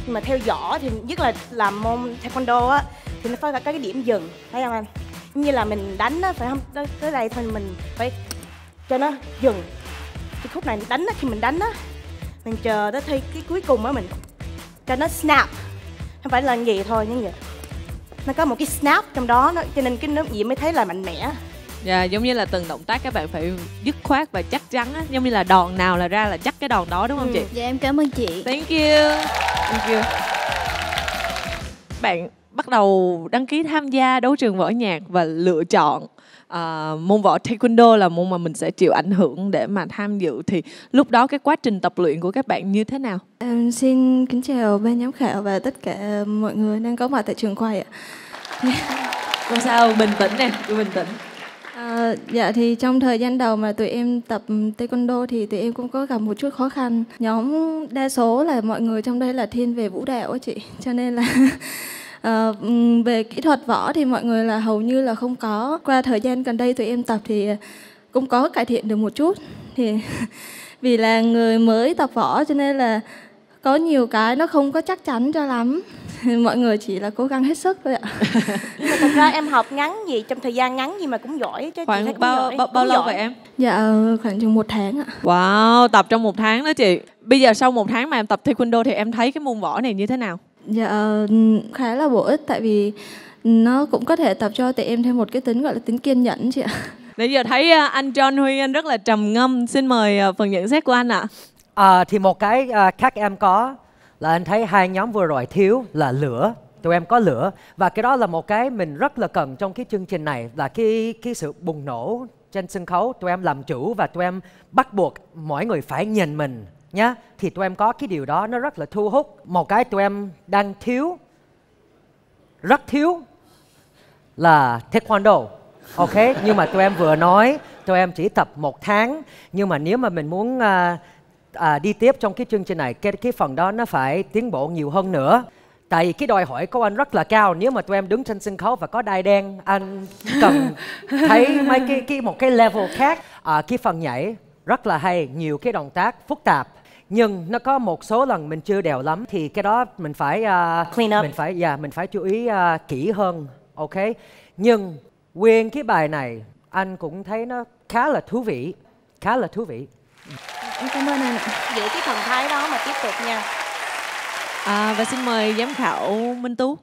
M: nhưng mà theo võ thì nhất là làm môn taekwondo á thì nó phải có cái điểm dừng, thấy không anh? Như là mình đánh á phải không tới đây thôi, mình phải cho nó dừng. Cái khúc này đánh á, khi mình đánh á mình chờ tới khi cái cuối cùng á mình cho nó snap, không phải là gì thôi, nhưng vậy nó có một cái snap trong đó, cho nên cái nó gì mới thấy là mạnh mẽ.
B: Dạ, giống như là từng động tác các bạn phải dứt khoát và chắc chắn á, giống như là đòn nào là ra là chắc cái đòn đó, đúng không chị?
S: Dạ em cảm ơn chị.
B: Thank you. Bạn bắt đầu đăng ký tham gia đấu trường võ nhạc và lựa chọn môn võ taekwondo là môn mà mình sẽ chịu ảnh hưởng để mà tham dự, thì lúc đó cái quá trình tập luyện của các bạn như thế nào?
L: Em xin kính chào ban giám khảo và tất cả mọi người đang có mặt tại trường quay ạ.
B: Không sao, bình tĩnh nè, cứ bình tĩnh.
L: Dạ thì trong thời gian đầu mà tụi em tập taekwondo thì tụi em cũng có gặp một chút khó khăn. Nhóm đa số là mọi người trong đây là thiên về vũ đạo á chị, cho nên là về kỹ thuật võ thì mọi người là hầu như là không có. Qua thời gian gần đây tụi em tập thì cũng có cải thiện được một chút. Thì vì là người mới tập võ cho nên là có nhiều cái nó không có chắc chắn cho lắm. Mọi người chỉ là cố gắng hết sức thôi ạ.
M: Nhưng mà thật ra em học ngắn gì, trong thời gian ngắn gì mà cũng giỏi chứ.
B: Khoảng bao lâu vậy em?
L: Dạ khoảng chừng 1 tháng ạ.
B: Wow, tập trong 1 tháng đó chị. Bây giờ sau 1 tháng mà em tập taekwondo thì em thấy cái môn võ này như thế nào?
L: Dạ khá là bổ ích, tại vì nó cũng có thể tập cho tụi em thêm một cái tính gọi là tính kiên nhẫn chị ạ.
B: Bây giờ thấy anh John Huy anh rất là trầm ngâm, xin mời phần nhận xét của anh ạ.
F: Thì một cái các em có là anh thấy hai nhóm vừa rồi thiếu là lửa. Tụi em có lửa và cái đó là một cái mình rất là cần trong cái chương trình này, là cái sự bùng nổ trên sân khấu. Tụi em làm chủ và tụi em bắt buộc mọi người phải nhìn mình nhá. Thì tụi em có cái điều đó nó rất là thu hút. Một cái tụi em đang thiếu, rất thiếu là taekwondo. Ok, nhưng mà tụi em vừa nói tụi em chỉ tập 1 tháng, nhưng mà nếu mà mình muốn đi tiếp trong cái chương trình này, cái phần đó nó phải tiến bộ nhiều hơn nữa. Tại vì cái đòi hỏi của anh rất là cao. Nếu mà tụi em đứng trên sân khấu và có đai đen, anh cần thấy mấy một cái level khác. Cái phần nhảy rất là hay, nhiều cái động tác phức tạp, nhưng nó có một số lần mình chưa đều lắm, thì cái đó mình phải mình phải chú ý kỹ hơn. Ok, nhưng nguyên cái bài này anh cũng thấy nó khá là thú vị. Khá là thú vị.
L: Em cảm ơn anh ạ.
M: Giữ cái thần thái đó mà tiếp tục nha.
B: Và xin mời giám khảo Minh Tú.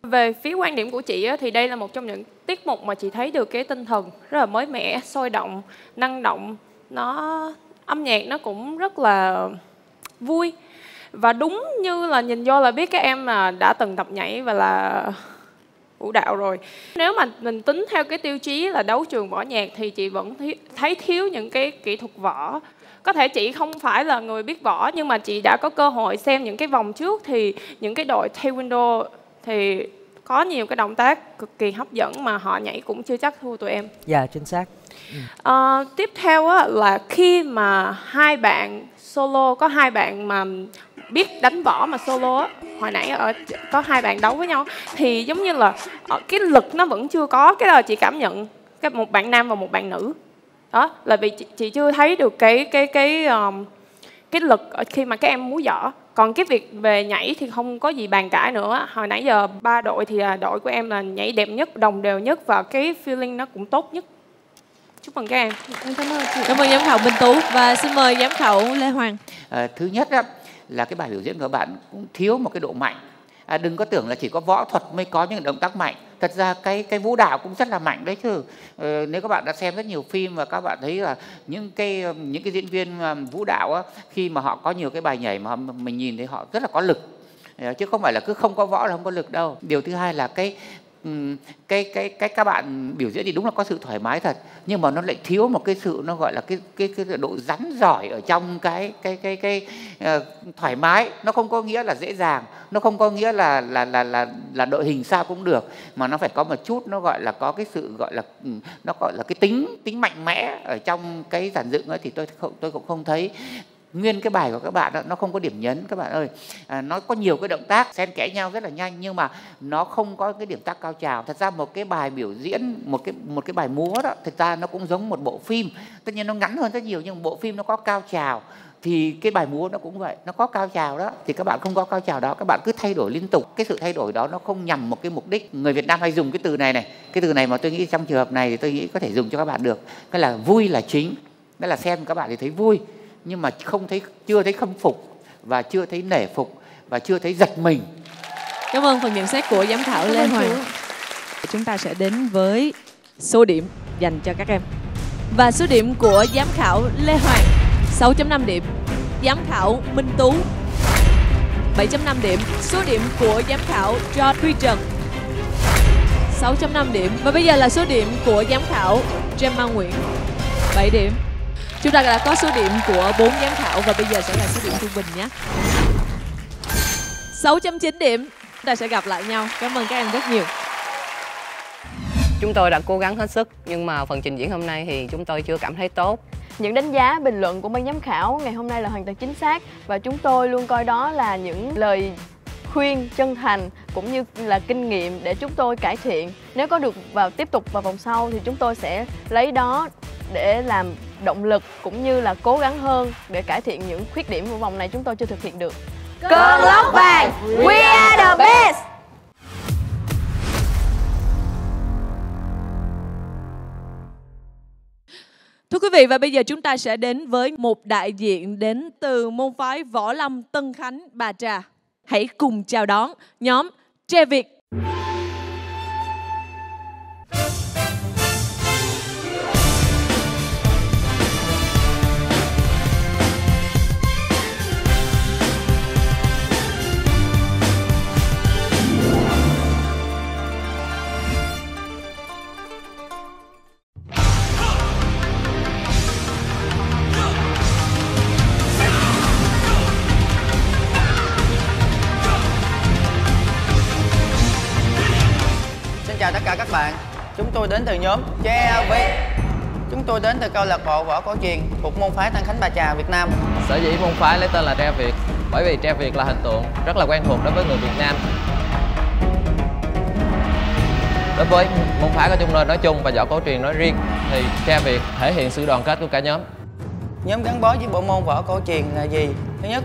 H: Về phía quan điểm của chị á, thì đây là một trong những tiết mục mà chị thấy được cái tinh thần rất là mới mẻ, sôi động, năng động. Âm nhạc nó cũng rất là vui. Và đúng như là nhìn vô là biết các em là đã từng tập nhảy và là vũ đạo rồi. Nếu mà mình tính theo cái tiêu chí là đấu trường võ nhạc thì chị vẫn thấy thiếu những cái kỹ thuật võ. Có thể chị không phải là người biết võ nhưng mà chị đã có cơ hội xem những cái vòng trước thì những cái đội taekwondo thì có nhiều cái động tác cực kỳ hấp dẫn mà họ nhảy cũng chưa chắc thua tụi em.
F: Dạ, chính xác.
H: Tiếp theo á, là khi mà hai bạn solo, có hai bạn mà biết đánh võ mà solo á, hồi nãy có hai bạn đấu với nhau thì giống như là cái lực nó vẫn chưa có. Cái đó chị cảm nhận một bạn nam và một bạn nữ. Đó là vì chị chưa thấy được cái lực khi mà các em múa võ. Còn cái việc về nhảy thì không có gì bàn cãi nữa. Hồi nãy giờ 3 đội thì đội của em là nhảy đẹp nhất, đồng đều nhất và cái feeling nó cũng tốt nhất. Chúc mừng các em.
B: Cảm ơn giám khảo Minh Tú và xin mời giám khảo Lê Hoàng.
C: Thứ nhất đó, là cái bài biểu diễn của bạn cũng thiếu một cái độ mạnh. Đừng có tưởng là chỉ có võ thuật mới có những động tác mạnh. Thật ra cái vũ đạo cũng rất là mạnh đấy chứ. Nếu các bạn đã xem rất nhiều phim và các bạn thấy là những cái diễn viên vũ đạo á, khi mà họ có nhiều cái bài nhảy mà mình nhìn thấy họ rất là có lực, chứ không phải là cứ không có võ là không có lực đâu. Điều thứ hai là cái các bạn biểu diễn thì đúng là có sự thoải mái thật, nhưng mà nó lại thiếu một cái sự nó gọi là cái độ rắn giỏi ở trong cái thoải mái. Nó không có nghĩa là dễ dàng, nó không có nghĩa là đội hình sao cũng được, mà nó phải có một chút nó gọi là có cái sự gọi là nó gọi là cái tính mạnh mẽ ở trong cái dàn dựng ấy, thì tôi cũng không thấy. Nguyên cái bài của các bạn đó, nó không có điểm nhấn các bạn ơi. Nó có nhiều cái động tác xen kẽ nhau rất là nhanh nhưng mà nó không có cái điểm tác cao trào. Thật ra một cái bài biểu diễn, một cái bài múa đó, thực ra nó cũng giống một bộ phim. Tất nhiên nó ngắn hơn rất nhiều nhưng bộ phim nó có cao trào. Thì cái bài múa nó cũng vậy, nó có cao trào đó. Thì các bạn không có cao trào đó, các bạn cứ thay đổi liên tục. Cái sự thay đổi đó nó không nhằm một cái mục đích. Người Việt Nam hay dùng cái từ này này. Cái từ này mà tôi nghĩ trong trường hợp này thì tôi nghĩ có thể dùng cho các bạn được. Cái là vui là chính. Đó là xem các bạn thì thấy vui, nhưng mà chưa thấy khâm phục và chưa thấy nể phục và chưa thấy giật mình.
B: Cảm ơn phần nhận xét của giám khảo Lê Hoàng. Chúng ta sẽ đến với số điểm dành cho các em. Và số điểm của giám khảo Lê Hoàng 6.5 điểm, giám khảo Minh Tú 7.5 điểm, số điểm của giám khảo George Huy Trần 6.5 điểm. Và bây giờ là số điểm của giám khảo Gemma Nguyễn 7 điểm. Chúng ta đã có số điểm của 4 giám khảo và bây giờ sẽ là số điểm trung bình nhé. 6.9 điểm. Chúng ta sẽ gặp lại nhau. Cảm ơn các em rất nhiều.
R: Chúng tôi đã cố gắng hết sức nhưng mà phần trình diễn hôm nay thì chúng tôi chưa cảm thấy tốt.
S: Những đánh giá, bình luận của ban giám khảo ngày hôm nay là hoàn toàn chính xác và chúng tôi luôn coi đó là những lời khuyên chân thành cũng như là kinh nghiệm để chúng tôi cải thiện. Nếu có được tiếp tục vào vòng sau thì chúng tôi sẽ lấy đó để làm động lực cũng như là cố gắng hơn để cải thiện những khuyết điểm của vòng này chúng tôi chưa thực hiện được.
E: Cơn lốc vàng, we are the best.
B: Thưa quý vị, và bây giờ chúng ta sẽ đến với một đại diện đến từ môn phái Võ Lâm Tân Khánh Bà Trà. Hãy cùng chào đón nhóm Tre Việt.
O: Chào tất cả các bạn, chúng tôi đến từ nhóm Tre Việt. Chúng tôi đến từ câu lạc bộ võ cổ truyền thuộc môn phái Tân Khánh Bà Trà Việt Nam.
K: Sở dĩ môn phái lấy tên là Tre Việt bởi vì Tre Việt là hình tượng rất là quen thuộc đối với người Việt Nam. Đối với môn phái của chúng tôi nói chung và võ cổ truyền nói riêng thì Tre Việt thể hiện sự đoàn kết của cả nhóm.
O: Nhóm gắn bó với bộ môn võ cổ truyền là gì? Thứ nhất,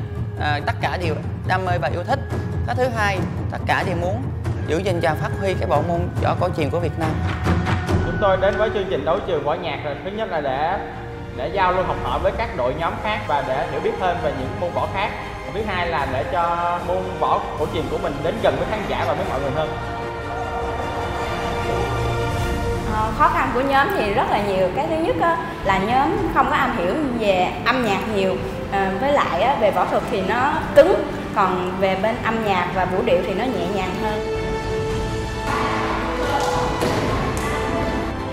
O: tất cả đều đam mê và yêu thích. Cái thứ hai, tất cả đều muốn giữ gìn và phát huy cái bộ môn võ cổ truyền của Việt Nam.
K: Chúng
U: tôi đến với chương trình đấu trường võ nhạc là thứ nhất là để giao lưu học hỏi với các đội nhóm khác và để hiểu biết thêm về những môn võ khác. Thứ hai là để cho môn võ cổ truyền của mình đến gần với khán giả và với mọi người hơn.
V: Khó khăn của nhóm thì rất là nhiều. Cái thứ nhất là nhóm không có am hiểu về âm nhạc nhiều, với lại về võ thuật thì nó cứng, còn về bên âm nhạc và vũ điệu thì nó nhẹ nhàng hơn.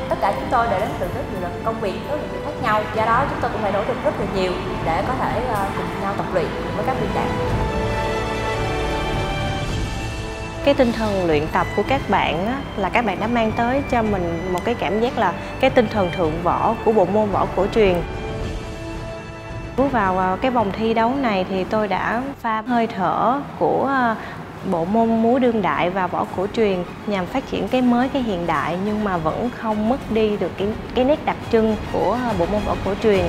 V: Tất cả chúng tôi đều đến từ rất nhiều công việc, rất nhiều việc khác nhau, do đó chúng tôi cũng phải nỗ lực rất là nhiều để có thể cùng nhau tập luyện với các biên đạo.
W: Cái tinh thần luyện tập của các bạn á, là các bạn đã mang tới cho mình một cái cảm giác là cái tinh thần thượng võ của bộ môn võ cổ truyền. Bước vào cái vòng thi đấu này thì tôi đã pha hơi thở của bộ môn múa đương đại và võ cổ truyền nhằm phát triển cái mới, cái hiện đại nhưng mà vẫn không mất đi được cái nét đặc trưng của bộ môn võ cổ truyền.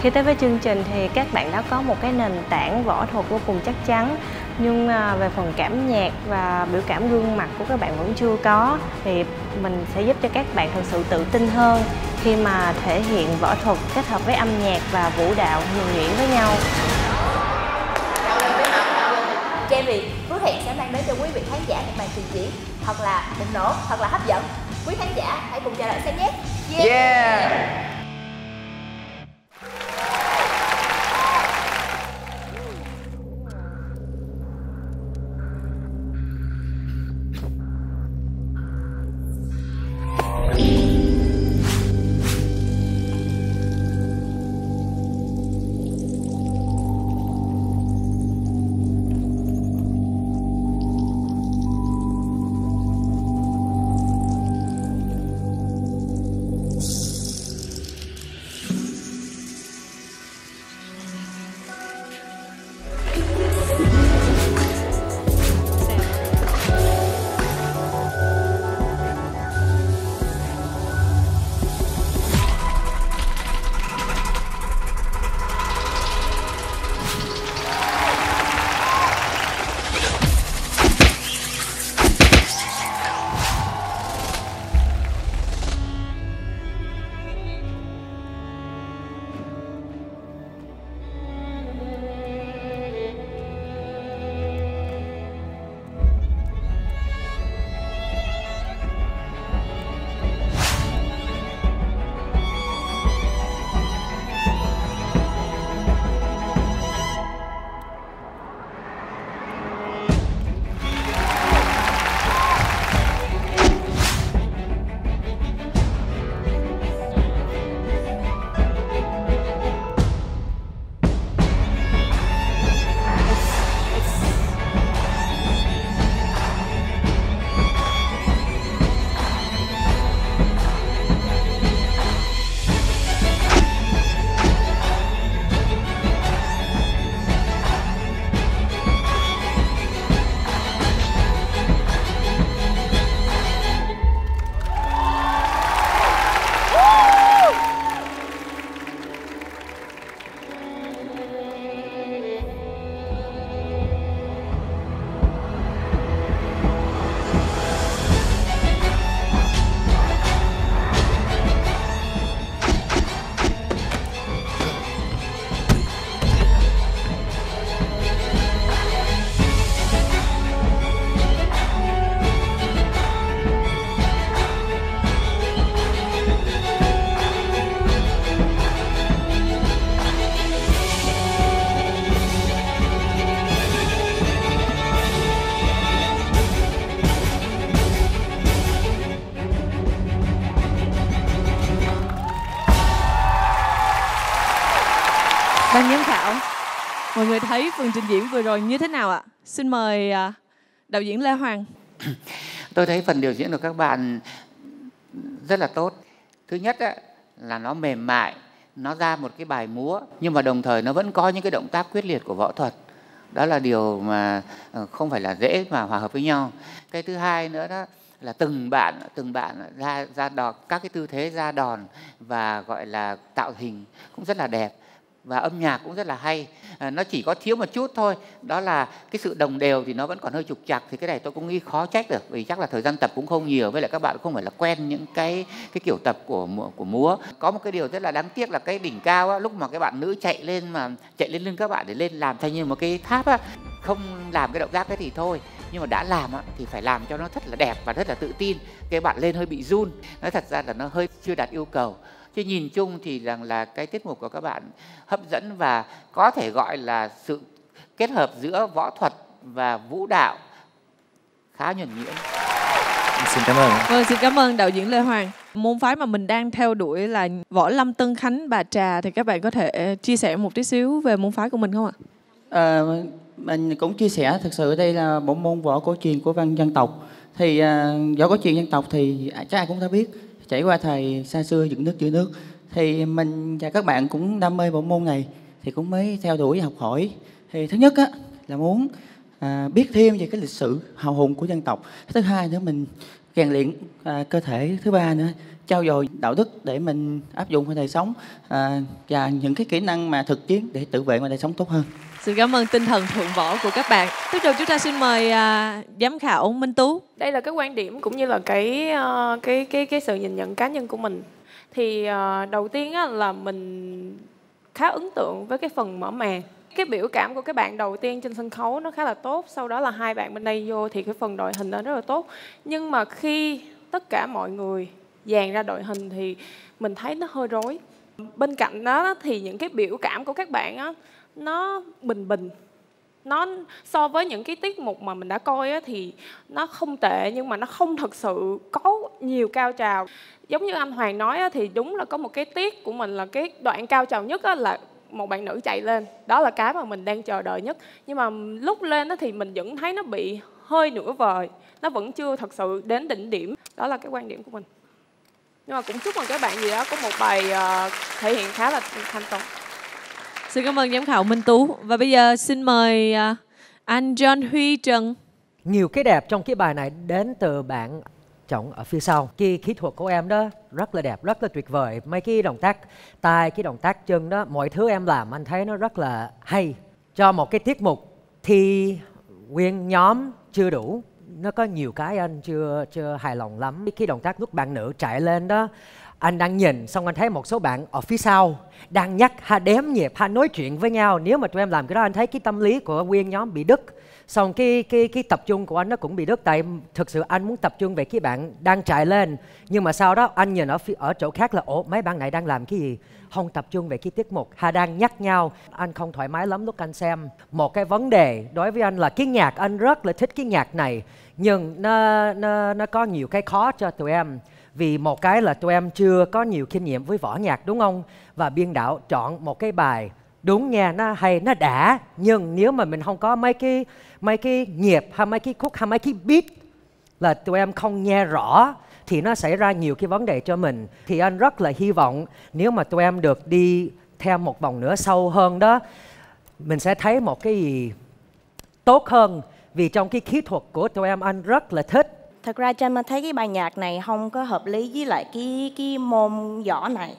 W: Khi tới với chương trình thì các bạn đã có một cái nền tảng võ thuật vô cùng chắc chắn, nhưng về phần cảm nhạc và biểu cảm gương mặt của các bạn vẫn chưa có, thì mình sẽ giúp cho các bạn thực sự tự tin hơn khi mà thể hiện võ thuật kết hợp với âm nhạc và vũ đạo nhuần nhuyễn với nhau.
V: Jamie hứa hẹn sẽ mang đến cho quý vị khán giả một màn trình diễn thật là bùng nổ, thật là hấp dẫn. Quý khán giả hãy cùng chờ đợi xem nhé.
U: Yeah!
B: Ban giám khảo, mọi người thấy phần trình diễn vừa rồi như thế nào ạ? Xin mời đạo diễn Lê Hoàng.
C: Tôi thấy phần biểu diễn của các bạn rất là tốt. Thứ nhất là nó mềm mại, nó ra một cái bài múa nhưng mà đồng thời nó vẫn có những cái động tác quyết liệt của võ thuật. Đó là điều mà không phải là dễ mà hòa hợp với nhau. Cái thứ hai nữa đó là từng bạn ra đòn, các cái tư thế ra đòn và gọi là tạo hình cũng rất là đẹp. và âm nhạc cũng rất là hay. Nó chỉ có thiếu một chút thôi, đó là cái sự đồng đều thì nó vẫn còn hơi trục trặc, thì cái này tôi cũng nghĩ khó trách được, vì chắc là thời gian tập cũng không nhiều, với lại các bạn không phải là quen những cái kiểu tập của múa. Có một cái điều rất là đáng tiếc là cái đỉnh cao á, lúc mà cái bạn nữ chạy lên lưng các bạn để lên làm thành như một cái tháp á, không làm cái động tác đấy thì thôi, nhưng mà đã làm á, thì phải làm cho nó rất là đẹp và rất là tự tin. Cái bạn lên hơi bị run, nói thật ra là nó hơi chưa đạt yêu cầu. Chứ nhìn chung thì rằng là cái tiết mục của các bạn hấp dẫn và có thể gọi là sự kết hợp giữa võ thuật và vũ đạo khá nhuần nhuyễn.
B: Xin cảm ơn. Vâng, xin cảm ơn đạo diễn Lê Hoàng. Môn phái mà mình đang theo đuổi là Võ Lâm Tân Khánh Bà Trà, thì các bạn có thể chia sẻ một tí xíu về môn phái của mình không ạ?
A: Mình cũng chia sẻ, thực sự đây là bộ môn võ cổ truyền của văn dân tộc. Thì võ cổ truyền dân tộc thì chắc ai cũng đã biết, trải qua thời xa xưa dựng nước giữ nước. Thì mình và các bạn cũng đam mê bộ môn này thì cũng mới theo đuổi học hỏi. Thì thứ nhất á, là muốn biết thêm về cái lịch sử hào hùng của dân tộc. Thứ hai nữa, mình rèn luyện cơ thể. Thứ ba nữa, trau dồi đạo đức để mình áp dụng vào đời sống, và những cái kỹ năng mà thực chiến để tự vệ ngoài đời sống tốt hơn.
B: Xin cảm ơn tinh thần thượng võ của các bạn. Tiếp theo chúng ta xin mời giám khảo Minh Tú.
H: Đây là cái quan điểm cũng như là cái sự nhìn nhận cá nhân của mình. Thì đầu tiên á, là mình khá ấn tượng với cái phần mở màn. Cái biểu cảm của các bạn đầu tiên trên sân khấu nó khá là tốt. Sau đó là hai bạn bên đây vô thì cái phần đội hình nó rất là tốt. Nhưng mà khi tất cả mọi người dàn ra đội hình thì mình thấy nó hơi rối. Bên cạnh đó thì những cái biểu cảm của các bạn á, nó bình bình. Nó so với những cái tiết mục mà mình đã coi á, thì nó không tệ, nhưng mà nó không thật sự có nhiều cao trào. Giống như anh Hoàng nói á, thì đúng là có một cái tiết của mình là cái đoạn cao trào nhất á, là một bạn nữ chạy lên. Đó là cái mà mình đang chờ đợi nhất. Nhưng mà lúc lên á, thì mình vẫn thấy nó bị hơi nửa vời. Nó vẫn chưa thật sự đến đỉnh điểm. Đó là cái quan điểm của mình. Nhưng mà cũng chúc mừng các bạn gì đó có một bài thể hiện khá là thành công.
B: Xin cảm ơn giám khảo Minh Tú. Và bây giờ xin mời anh John Huy Trần.
F: Nhiều cái đẹp trong cái bài này đến từ bạn Trọng ở phía sau. Cái kỹ thuật của em đó rất là đẹp, rất là tuyệt vời. Mấy cái động tác tay, cái động tác chân đó, mọi thứ em làm anh thấy nó rất là hay. Cho một cái tiết mục thì nguyên nhóm chưa đủ. Nó có nhiều cái anh chưa hài lòng lắm. Cái động tác lúc bạn nữ chạy lên đó, anh đang nhìn xong anh thấy một số bạn ở phía sau đang nhắc ha, đếm nhịp ha, nói chuyện với nhau. Nếu mà tụi em làm cái đó anh thấy cái tâm lý của nguyên nhóm bị đứt. Xong cái tập trung của anh nó cũng bị đứt. Tại thực sự anh muốn tập trung về cái bạn đang chạy lên, nhưng mà sau đó anh nhìn ở chỗ khác là ủa mấy bạn này đang làm cái gì, không tập trung về cái tiết mục ha, đang nhắc nhau. Anh không thoải mái lắm lúc anh xem. Một cái vấn đề đối với anh là cái nhạc, anh rất là thích cái nhạc này, nhưng nó có nhiều cái khó cho tụi em. Vì một cái là tụi em chưa có nhiều kinh nghiệm với võ nhạc, đúng không? Và biên đạo chọn một cái bài đúng nha, nó hay, nó đã. Nhưng nếu mà mình không có mấy cái nhịp hay mấy cái khúc hay mấy cái beat là tụi em không nghe rõ thì nó xảy ra nhiều cái vấn đề cho mình. Thì anh rất là hy vọng nếu mà tụi em được đi theo một vòng nữa sâu hơn đó, mình sẽ thấy một cái gì tốt hơn. Vì trong cái kỹ thuật của tụi em anh rất là thích.
M: Thật ra Trâm thấy cái bài nhạc này không có hợp lý với lại cái môn võ này.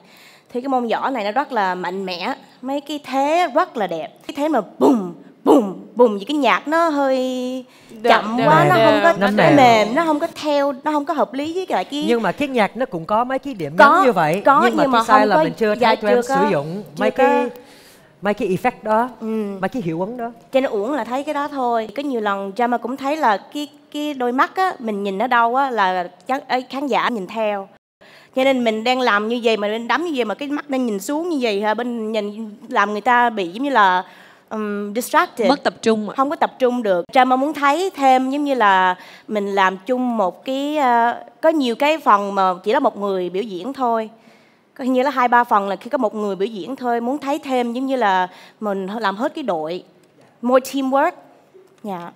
M: Thì cái môn võ này nó rất là mạnh mẽ, mấy cái thế rất là đẹp. Cái thế mà bùm bùm bùm, vì cái nhạc nó hơi chậm quá, nó không có mềm, nó không có theo, nó không có hợp lý với lại cái.
F: Nhưng mà cái nhạc nó cũng có mấy cái điểm nhấn như vậy. Nhưng mà cái sai là mình chưa thấy tụi em sử dụng mấy cái effect đó, mấy cái hiệu ứng đó.
M: Cho nên uổng là thấy cái đó thôi. Có nhiều lần Trâm cũng thấy là cái đôi mắt á, mình nhìn ở đâu á là khán giả nhìn theo. Cho nên mình đang làm như vậy mà mình đấm như vậy mà cái mắt đang nhìn xuống như vậy ha, bên nhìn làm người ta bị giống như là distracted,
B: mất tập trung,
M: không có tập trung được. Trâm muốn thấy thêm giống như là mình làm chung một cái có nhiều cái phần mà chỉ là một người biểu diễn thôi. Có như là 2-3 phần là khi có một người biểu diễn thôi, muốn thấy thêm giống như là mình làm hết cái đội, more teamwork. Dạ.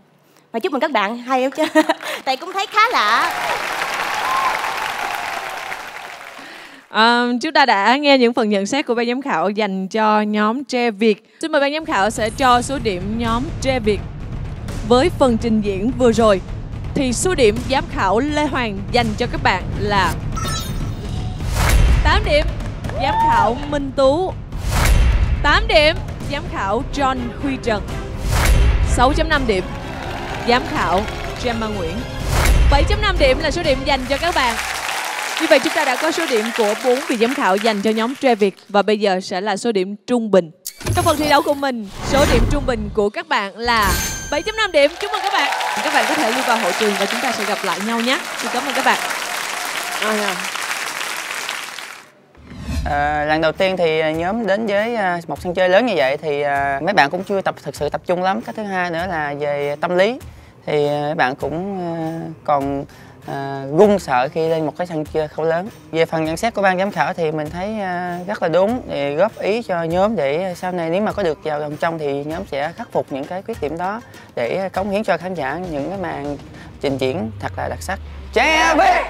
M: Mà chúc mừng các bạn hay không chứ? Tại cũng thấy khá lạ.
B: Chúng ta đã nghe những phần nhận xét của ban giám khảo dành cho nhóm Tre Việt. Xin mời ban giám khảo sẽ cho số điểm nhóm Tre Việt. Với phần trình diễn vừa rồi thì số điểm giám khảo Lê Hoàng dành cho các bạn là 8 điểm, giám khảo Minh Tú 8 điểm, giám khảo John Huy Trần. 6.5 điểm, giám khảo Gemma Nguyễn. 7.5 điểm là số điểm dành cho các bạn. Như vậy chúng ta đã có số điểm của 4 vị giám khảo dành cho nhóm Tre Việt. Và bây giờ sẽ là số điểm trung bình. Trong phần thi đấu của mình, số điểm trung bình của các bạn là 7.5 điểm. Chúc mừng các bạn. Các bạn có thể đi vào hậu trường và chúng ta sẽ gặp lại nhau nhé. Xin cảm ơn các bạn.
D: Lần đầu tiên thì nhóm đến với một sân chơi lớn như vậy thì mấy bạn cũng chưa thực sự tập trung lắm. Cái thứ hai nữa là về tâm lý thì mấy bạn cũng còn run sợ khi lên một cái sân chơi khấu lớn. Về phần nhận xét của ban giám khảo thì mình thấy rất là đúng, thì góp ý cho nhóm để sau này nếu mà có được vào vòng trong thì nhóm sẽ khắc phục những cái khuyết điểm đó để cống hiến cho khán giả những cái màn trình diễn thật là đặc sắc. Tre Việt!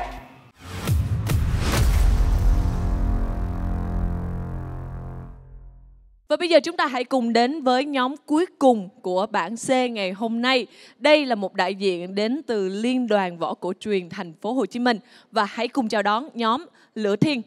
B: Và bây giờ chúng ta hãy cùng đến với nhóm cuối cùng của bảng C ngày hôm nay. Đây là một đại diện đến từ Liên đoàn Võ Cổ truyền Thành phố Hồ Chí Minh và hãy cùng chào đón nhóm Lửa Thiên.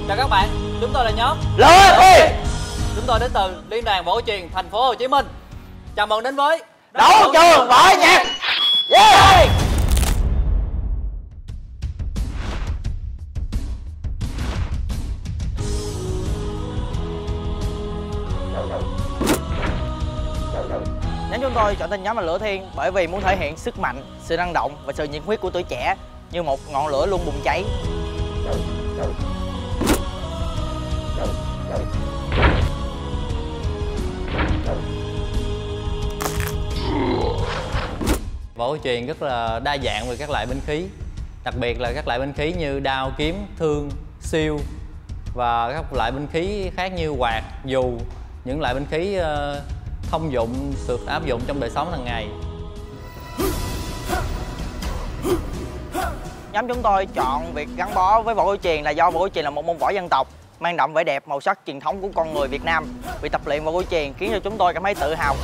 R: Chào các bạn, chúng tôi là nhóm
D: Lửa Thiên.
R: Chúng tôi đến từ Liên đoàn Võ Cổ truyền Thành phố Hồ Chí Minh. Chào mừng đến với
D: Đấu trường võ nhạc. Yeah!
G: Nhóm chúng tôi chọn tên nhóm là Lửa Thiên bởi vì muốn thể hiện sức mạnh, sự năng động và sự nhiệt huyết của tuổi trẻ như một ngọn lửa luôn bùng cháy.
R: Võ cổ truyền rất là đa dạng về các loại binh khí, đặc biệt là các loại binh khí như đao, kiếm, thương, siêu và các loại binh khí khác như quạt, dù, những loại binh khí thông dụng được áp dụng trong đời sống hàng ngày.
G: Nhóm chúng tôi chọn việc gắn bó với võ cổ truyền là do võ cổ truyền là một môn võ dân tộc mang đậm vẻ đẹp, màu sắc truyền thống của con người Việt Nam. Việc tập luyện võ cổ truyền khiến cho chúng tôi cảm thấy tự hào.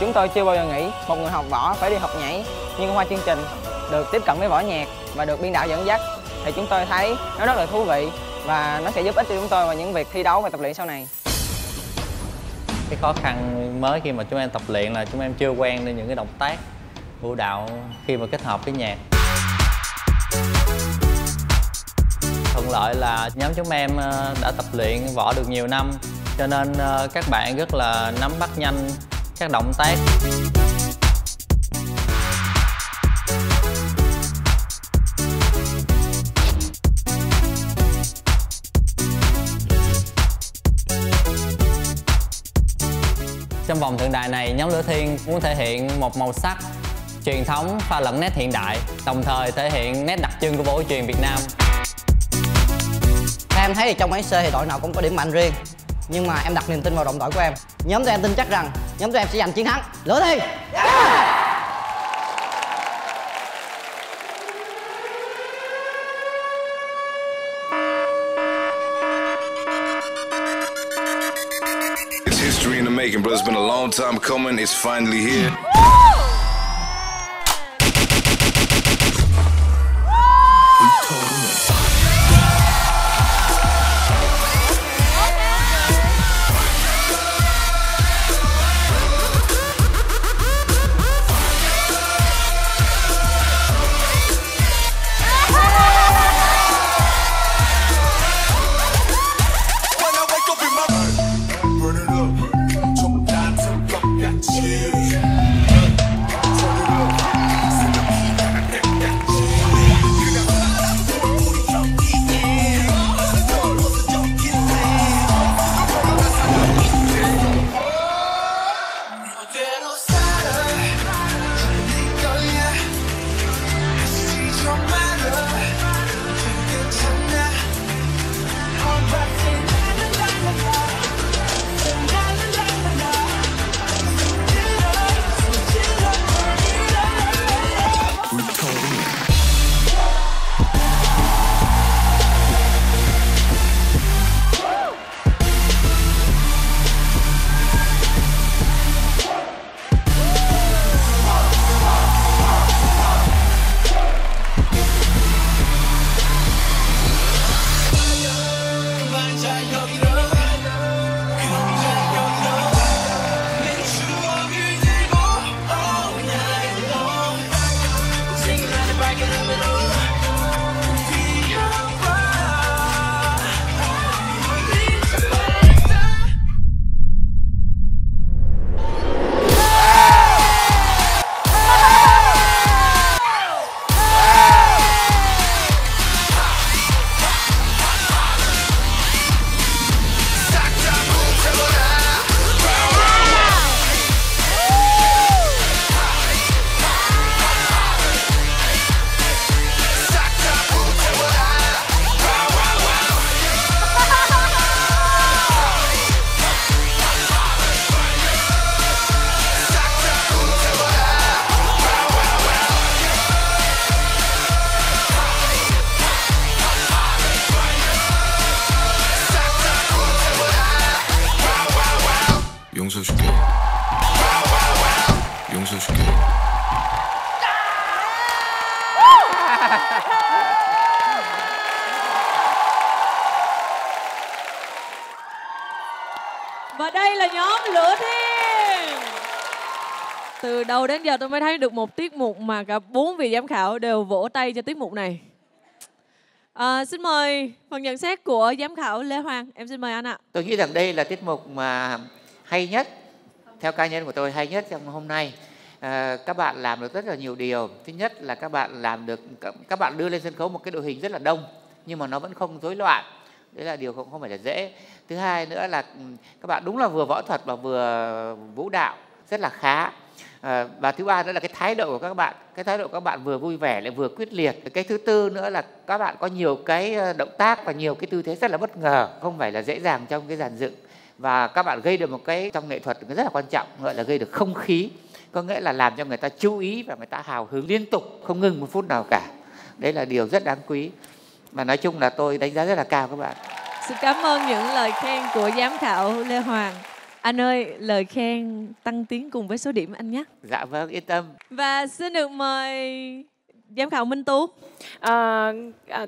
G: Chúng tôi chưa bao giờ nghĩ một người học võ phải đi học nhảy, nhưng qua chương trình được tiếp cận với võ nhạc và được biên đạo dẫn dắt thì chúng tôi thấy nó rất là thú vị và nó sẽ giúp ích cho chúng tôi vào những việc thi đấu và tập luyện sau này.
R: Cái khó khăn mới khi mà chúng em tập luyện là chúng em chưa quen đến những cái động tác vũ đạo khi mà kết hợp với nhạc. Thuận lợi là nhóm chúng em đã tập luyện võ được nhiều năm, cho nên các bạn rất là nắm bắt nhanh các động tác. Trong vòng tượng đài này, nhóm Lửa Thiên muốn thể hiện một màu sắc truyền thống pha lẫn nét hiện đại, đồng thời thể hiện nét đặc trưng của võ cổ truyền Việt Nam.
G: Em thấy thì trong bảng C thì đội nào cũng có điểm mạnh riêng, nhưng mà em đặt niềm tin vào đồng đội của em. Nhóm tụi em tin chắc rằng nhóm tụi em sẽ giành chiến thắng. Lửa Thiên!
N: It's history in the making, bro. It's been a long time coming. It's finally here. 용서줄게. 용서줄게.
B: Và đây là nhóm Lửa Thiên. Từ đầu đến giờ tôi mới thấy được một tiết mục mà cả 4 vị giám khảo đều vỗ tay cho tiết mục này. Xin mời phần nhận xét của giám khảo Lê Hoàng. Em xin mời anh ạ.
C: Tôi nghĩ rằng đây là tiết mục mà hay nhất, theo cá nhân của tôi, hay nhất trong hôm nay. Các bạn làm được rất là nhiều điều. Thứ nhất là các bạn đưa lên sân khấu một cái đội hình rất là đông, nhưng mà nó vẫn không rối loạn. Đấy là điều không phải là dễ. Thứ hai nữa là các bạn đúng là vừa võ thuật và vừa vũ đạo rất là khá. Và thứ ba nữa là cái thái độ của các bạn. Cái thái độ của các bạn vừa vui vẻ lại vừa quyết liệt. Cái thứ tư nữa là các bạn có nhiều cái động tác và nhiều cái tư thế rất là bất ngờ, không phải là dễ dàng trong cái dàn dựng. Và các bạn gây được một cái trong nghệ thuật rất là quan trọng, gọi là gây được không khí. Có nghĩa là làm cho người ta chú ý và người ta hào hứng liên tục, không ngừng một phút nào cả. Đấy là điều rất đáng quý. Mà nói chung là tôi đánh giá rất là cao các bạn.
B: Xin cảm ơn những lời khen của giám khảo Lê Hoàng. Anh ơi, lời khen tăng tiến cùng với số điểm anh nhé.
C: Dạ vâng, yên tâm.
B: Và xin được mời giám khảo Minh Tú.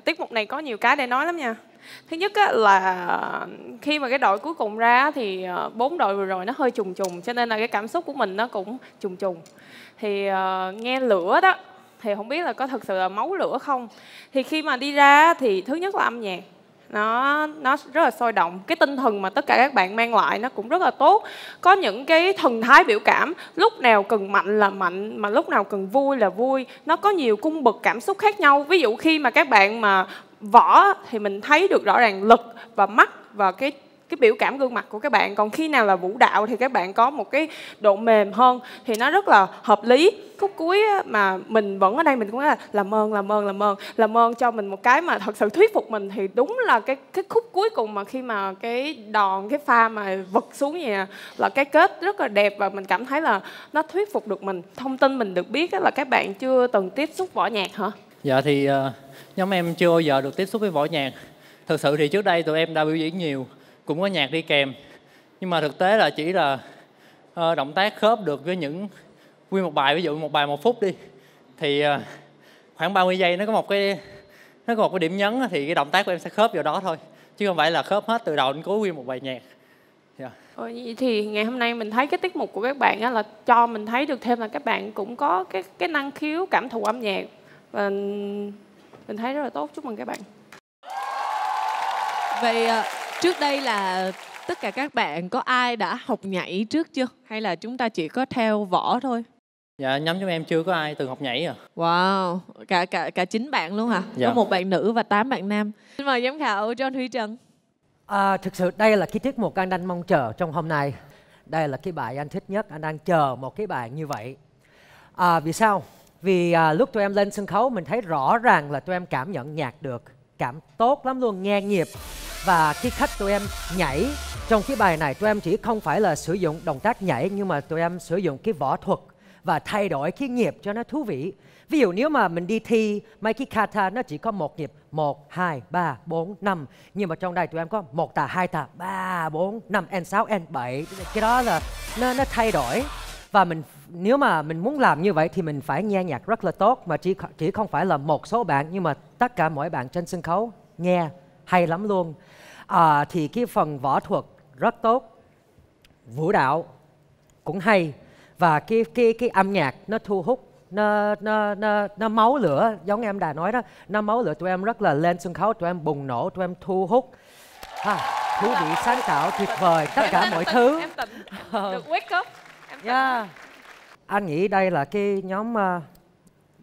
H: Tiết mục này có nhiều cái để nói lắm nha. Thứ nhất là khi mà cái đội cuối cùng ra thì 4 đội vừa rồi nó hơi trùng trùng, cho nên là cái cảm xúc của mình nó cũng trùng trùng. Thì nghe lửa đó thì không biết là có thực sự là máu lửa không. Thì khi mà đi ra thì thứ nhất là âm nhạc nó rất là sôi động. Cái tinh thần mà tất cả các bạn mang lại nó cũng rất là tốt. Có những cái thần thái biểu cảm, lúc nào cần mạnh là mạnh, mà lúc nào cần vui là vui. Nó có nhiều cung bậc cảm xúc khác nhau. Ví dụ khi mà các bạn mà võ thì mình thấy được rõ ràng lực và mắt và cái biểu cảm gương mặt của các bạn. Còn khi nào là vũ đạo thì các bạn có một cái độ mềm hơn, thì nó rất là hợp lý. Khúc cuối mà mình vẫn ở đây mình cũng nói là làm ơn cho mình một cái mà thật sự thuyết phục mình, thì đúng là cái khúc cuối cùng mà khi mà cái đòn, cái pha mà vật xuống như là cái kết rất là đẹp, và mình cảm thấy là nó thuyết phục được mình. Thông tin mình được biết là các bạn chưa từng tiếp xúc võ nhạc hả?
I: Dạ thì nhóm em chưa bao giờ được tiếp xúc với võ nhạc. Thực sự thì trước đây tụi em đã biểu diễn nhiều, cũng có nhạc đi kèm, nhưng mà thực tế là chỉ là động tác khớp được với những nguyên một bài, ví dụ một bài 1 phút đi, thì khoảng 30 giây nó có một cái điểm nhấn, thì cái động tác của em sẽ khớp vào đó thôi, chứ không phải là khớp hết từ đầu đến cuối nguyên một bài nhạc.
H: Vậy thì ngày hôm nay mình thấy cái tiết mục của các bạn là cho mình thấy được thêm là các bạn cũng có cái năng khiếu cảm thụ âm nhạc, và mình thấy rất là tốt. Chúc mừng các bạn.
B: Vậy trước đây là tất cả các bạn có ai đã học nhảy trước chưa? Hay là chúng ta chỉ có theo võ thôi?
I: Dạ, nhóm chúng em chưa có ai từng học nhảy à.
B: Wow, cả 9 bạn luôn hả?
I: Dạ.
B: Có 1 bạn nữ và 8 bạn nam. Xin mời giám khảo John Huy Trần.
F: Thực sự đây là cái tiết mục anh đang mong chờ trong hôm nay. Đây là cái bài anh thích nhất, anh đang chờ một cái bài như vậy. Vì sao? Vì lúc tụi em lên sân khấu mình thấy rõ ràng là tụi em cảm nhận nhạc được, cảm tốt lắm luôn, nghe nhịp. Và cái cách tụi em nhảy trong cái bài này, tụi em chỉ không phải là sử dụng động tác nhảy, nhưng mà tụi em sử dụng cái võ thuật và thay đổi cái nhịp cho nó thú vị. Ví dụ nếu mà mình đi thi mấy cái kata nó chỉ có 1 nhịp, 1, 2, 3, 4, 5. Nhưng mà trong đây tụi em có 1 tà, 2 tà, 3, 4, 5, N6, N7. Cái đó là nó thay đổi. Và nếu mà mình muốn làm như vậy thì mình phải nghe nhạc rất là tốt. Mà chỉ không phải là một số bạn, nhưng mà tất cả mỗi bạn trên sân khấu nghe hay lắm luôn. Thì cái phần võ thuật rất tốt, vũ đạo cũng hay, và cái âm nhạc nó thu hút, nó máu lửa, giống em đã nói đó, nó máu lửa. Tụi em rất là lên sân khấu, tụi em bùng nổ, tụi em thu hút, thú vị, sáng tạo, tuyệt vời, tất cả mọi thứ.
H: Em tỉnh, được wake up.
F: Anh nghĩ đây là cái nhóm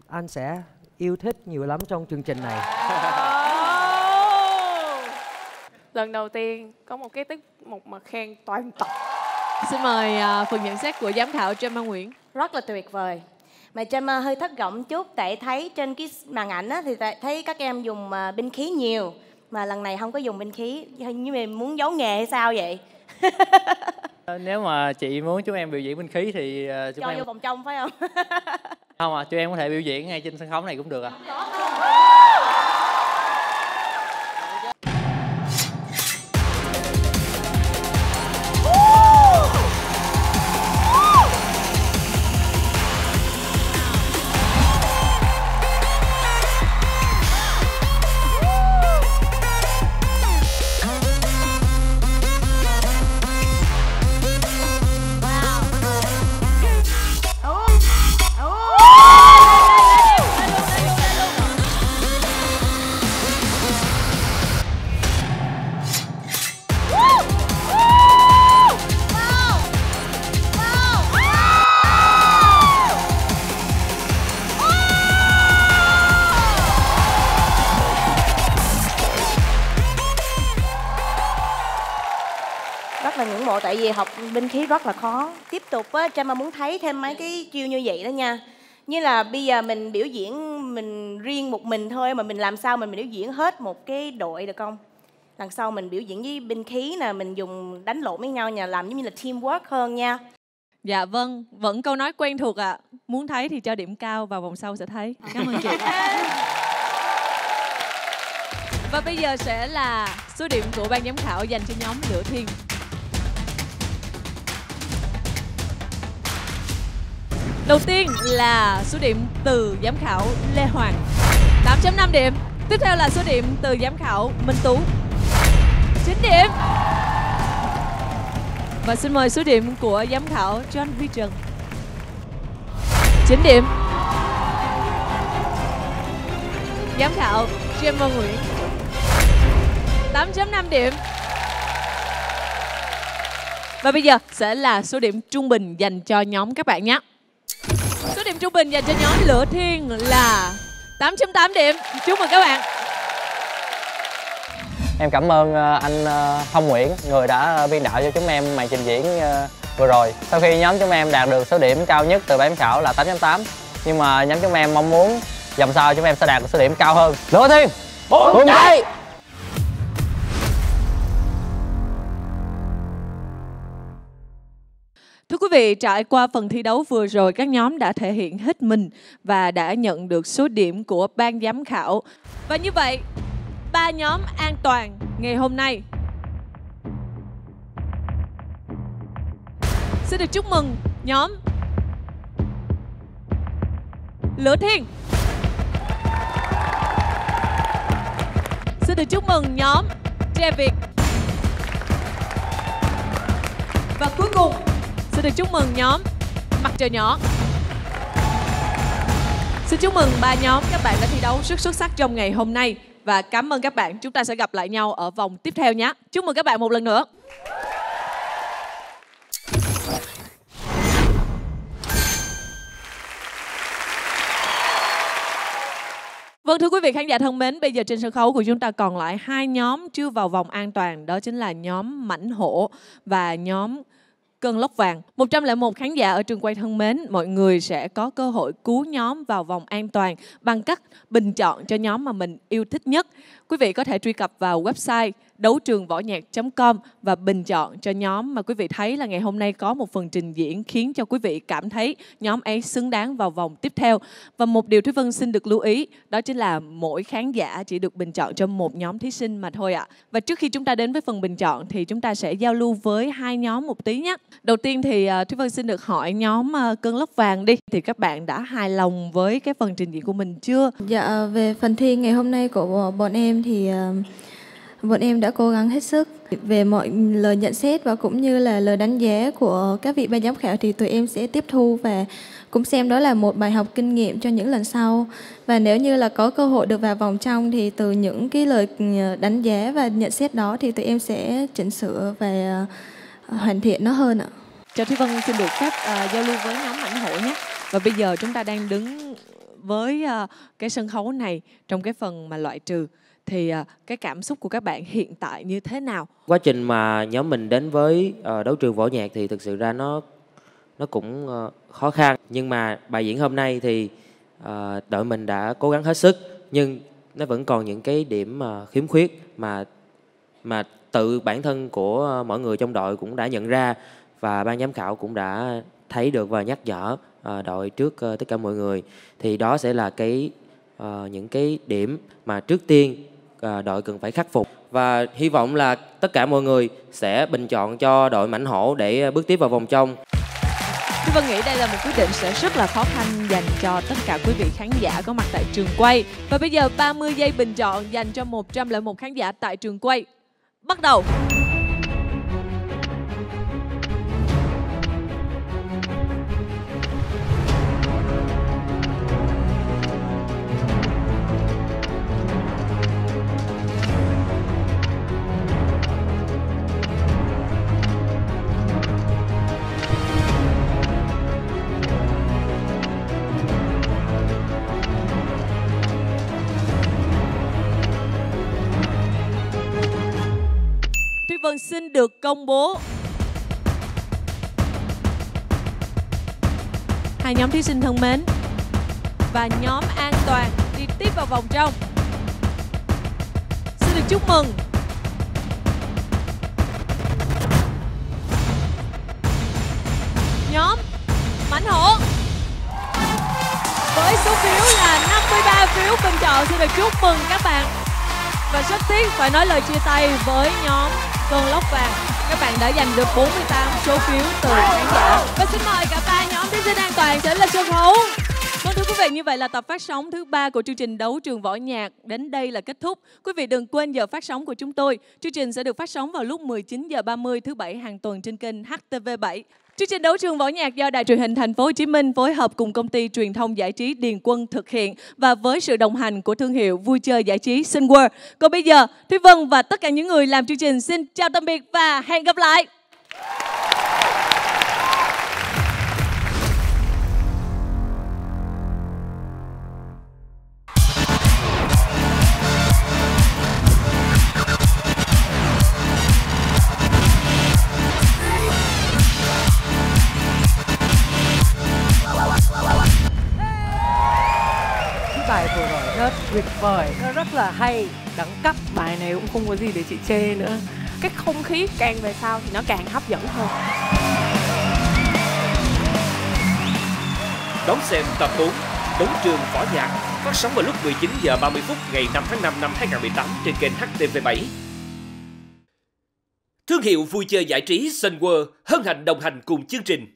F: anh sẽ yêu thích nhiều lắm trong chương trình này.
H: Lần đầu tiên có một cái tiết mục mà khen toàn tập.
B: Xin mời phần nhận xét của giám khảo Gemma Nguyễn.
M: Rất là tuyệt vời. Mà Gemma hơi thất vọng chút, tại thấy trên cái màn ảnh á, thì thấy các em dùng binh khí nhiều, mà lần này không có dùng binh khí. Như mình muốn giấu nghề hay sao vậy?
I: Nếu mà chị muốn chúng em biểu diễn binh khí thì chúng
M: cho
I: em
M: vô vòng trong phải không?
I: không chúng em có thể biểu diễn ngay trên sân khấu này cũng được
M: Rất là ngưỡng mộ, tại vì học binh khí rất là khó. Tiếp tục á, Trâm muốn thấy thêm mấy cái chiêu như vậy đó nha. Như là bây giờ mình biểu diễn mình riêng một mình thôi, mà mình làm sao mình biểu diễn hết một cái đội được không? Lần sau mình biểu diễn với binh khí nè, mình dùng đánh lộn với nhau nha, làm giống như là teamwork hơn nha.
B: Dạ vâng, vẫn câu nói quen thuộc ạ. Muốn thấy thì cho điểm cao, vào vòng sau sẽ thấy. Cảm ơn chị. Và bây giờ sẽ là số điểm của ban giám khảo dành cho nhóm Lửa Thiên. Đầu tiên là số điểm từ giám khảo Lê Hoàng, 8.5 điểm. Tiếp theo là số điểm từ giám khảo Minh Tú, 9 điểm. Và xin mời số điểm của giám khảo John Vi Trần, 9 điểm. Giám khảo Gemma Nguyễn, 8.5 điểm. Và bây giờ sẽ là số điểm trung bình dành cho nhóm các bạn nhé. Số điểm trung bình dành cho nhóm Lửa Thiên là 8.8 điểm. Chúc mừng các bạn.
G: Em cảm ơn anh Thông Nguyễn, người đã biên đạo cho chúng em màn trình diễn vừa rồi. Sau khi nhóm chúng em đạt được số điểm cao nhất từ ban giám khảo là 8.8, nhưng mà nhóm chúng em mong muốn vòng sau chúng em sẽ đạt được số điểm cao hơn. Lửa Thiên, cùng chạy!
B: Thưa quý vị, trải qua phần thi đấu vừa rồi, các nhóm đã thể hiện hết mình và đã nhận được số điểm của ban giám khảo. Và như vậy, 3 nhóm an toàn ngày hôm nay xin được chúc mừng nhóm Lửa Thiên. Xin được chúc mừng nhóm Tre Việt. Và cuối cùng xin được chúc mừng nhóm Mặt Trời Nhỏ. Xin chúc mừng 3 nhóm, các bạn đã thi đấu rất xuất sắc trong ngày hôm nay. Và cảm ơn các bạn, chúng ta sẽ gặp lại nhau ở vòng tiếp theo nhé. Chúc mừng các bạn một lần nữa. Vâng, thưa quý vị khán giả thân mến, bây giờ trên sân khấu của chúng ta còn lại 2 nhóm chưa vào vòng an toàn. Đó chính là nhóm Mãnh Hổ và nhóm Cơn Lốc Vàng. 101 khán giả ở trường quay thân mến, mọi người sẽ có cơ hội cứu nhóm vào vòng an toàn bằng cách bình chọn cho nhóm mà mình yêu thích nhất. Quý vị có thể truy cập vào website đấu trường-võ-nhạc.com và bình chọn cho nhóm mà quý vị thấy là ngày hôm nay có một phần trình diễn khiến cho quý vị cảm thấy nhóm ấy xứng đáng vào vòng tiếp theo. Và một điều Thúy Vân xin được lưu ý, đó chính là mỗi khán giả chỉ được bình chọn cho một nhóm thí sinh mà thôi ạ. Và trước khi chúng ta đến với phần bình chọn thì chúng ta sẽ giao lưu với 2 nhóm một tí nhé. Đầu tiên thì Thúy Vân xin được hỏi nhóm Cơn Lốc Vàng đi. Thì các bạn đã hài lòng với cái phần trình diễn của mình chưa?
J: Dạ, về phần thi ngày hôm nay của bọn em thì bọn em đã cố gắng hết sức. Về mọi lời nhận xét và cũng như là lời đánh giá của các vị ban giám khảo thì tụi em sẽ tiếp thu và cũng xem đó là một bài học kinh nghiệm cho những lần sau. Và nếu như là có cơ hội được vào vòng trong thì từ những cái lời đánh giá và nhận xét đó thì tụi em sẽ chỉnh sửa và hoàn thiện nó hơn ạ.
B: Cho Thúy Vân xin được phép giao lưu với nhóm Mãnh Hổ nhé. Và bây giờ chúng ta đang đứng với cái sân khấu này trong cái phần mà loại trừ. Thì cái cảm xúc của các bạn hiện tại như thế nào?
P: Quá trình mà nhóm mình đến với đấu trường võ nhạc thì thực sự ra nó cũng khó khăn. Nhưng mà bài diễn hôm nay thì đội mình đã cố gắng hết sức. Nhưng nó vẫn còn những cái điểm khiếm khuyết mà tự bản thân của mỗi người trong đội cũng đã nhận ra. Và ban giám khảo cũng đã thấy được và nhắc nhở đội trước tất cả mọi người. Thì đó sẽ là những cái điểm mà trước tiên đội cần phải khắc phục. Và hy vọng là tất cả mọi người sẽ bình chọn cho đội Mãnh Hổ để bước tiếp vào vòng trong.
B: Tôi Vân nghĩ đây là một quyết định sẽ rất là khó khăn dành cho tất cả quý vị khán giả có mặt tại trường quay. Và bây giờ 30 giây bình chọn dành cho 101 khán giả tại trường quay. Bắt đầu! Vân xin được công bố. Hai nhóm thí sinh thân mến, và nhóm an toàn đi tiếp vào vòng trong. Xin được chúc mừng nhóm Mãnh Hổ với số phiếu là 53 phiếu bình chọn. Xin được chúc mừng các bạn. Và rất tiếc phải nói lời chia tay với nhóm Cơn Lốc Vàng. Các bạn đã giành được 48 số phiếu từ khán giả. Và xin mời cả ba nhóm thí sinh an toàn trở lên sân khấu. Vâng, thưa quý vị, như vậy là tập phát sóng thứ 3 của chương trình Đấu Trường Võ Nhạc đến đây là kết thúc. Quý vị đừng quên giờ phát sóng của chúng tôi. Chương trình sẽ được phát sóng vào lúc 19h30 thứ Bảy hàng tuần trên kênh HTV7. Chương trình Đấu Trường Võ Nhạc do Đài Truyền hình Thành phố Hồ Chí Minh phối hợp cùng công ty truyền thông giải trí Điền Quân thực hiện và với sự đồng hành của thương hiệu vui chơi giải trí Sun World. Còn bây giờ, Thúy Vân và tất cả những người làm chương trình xin chào tạm biệt và hẹn gặp lại.
L: Bài vừa rồi rất tuyệt vời, nó rất là hay, đẳng cấp. Bài này cũng không có gì để chị chê nữa.
H: Cái không khí càng về sau thì nó càng hấp dẫn hơn.
Q: Đón xem tập 4 Đấu Trường Võ Nhạc phát sóng vào lúc 19h30 ngày 5 tháng 5 năm 2018 trên kênh HTV7. Thương hiệu vui chơi giải trí Sun World hân hạnh đồng hành cùng chương trình.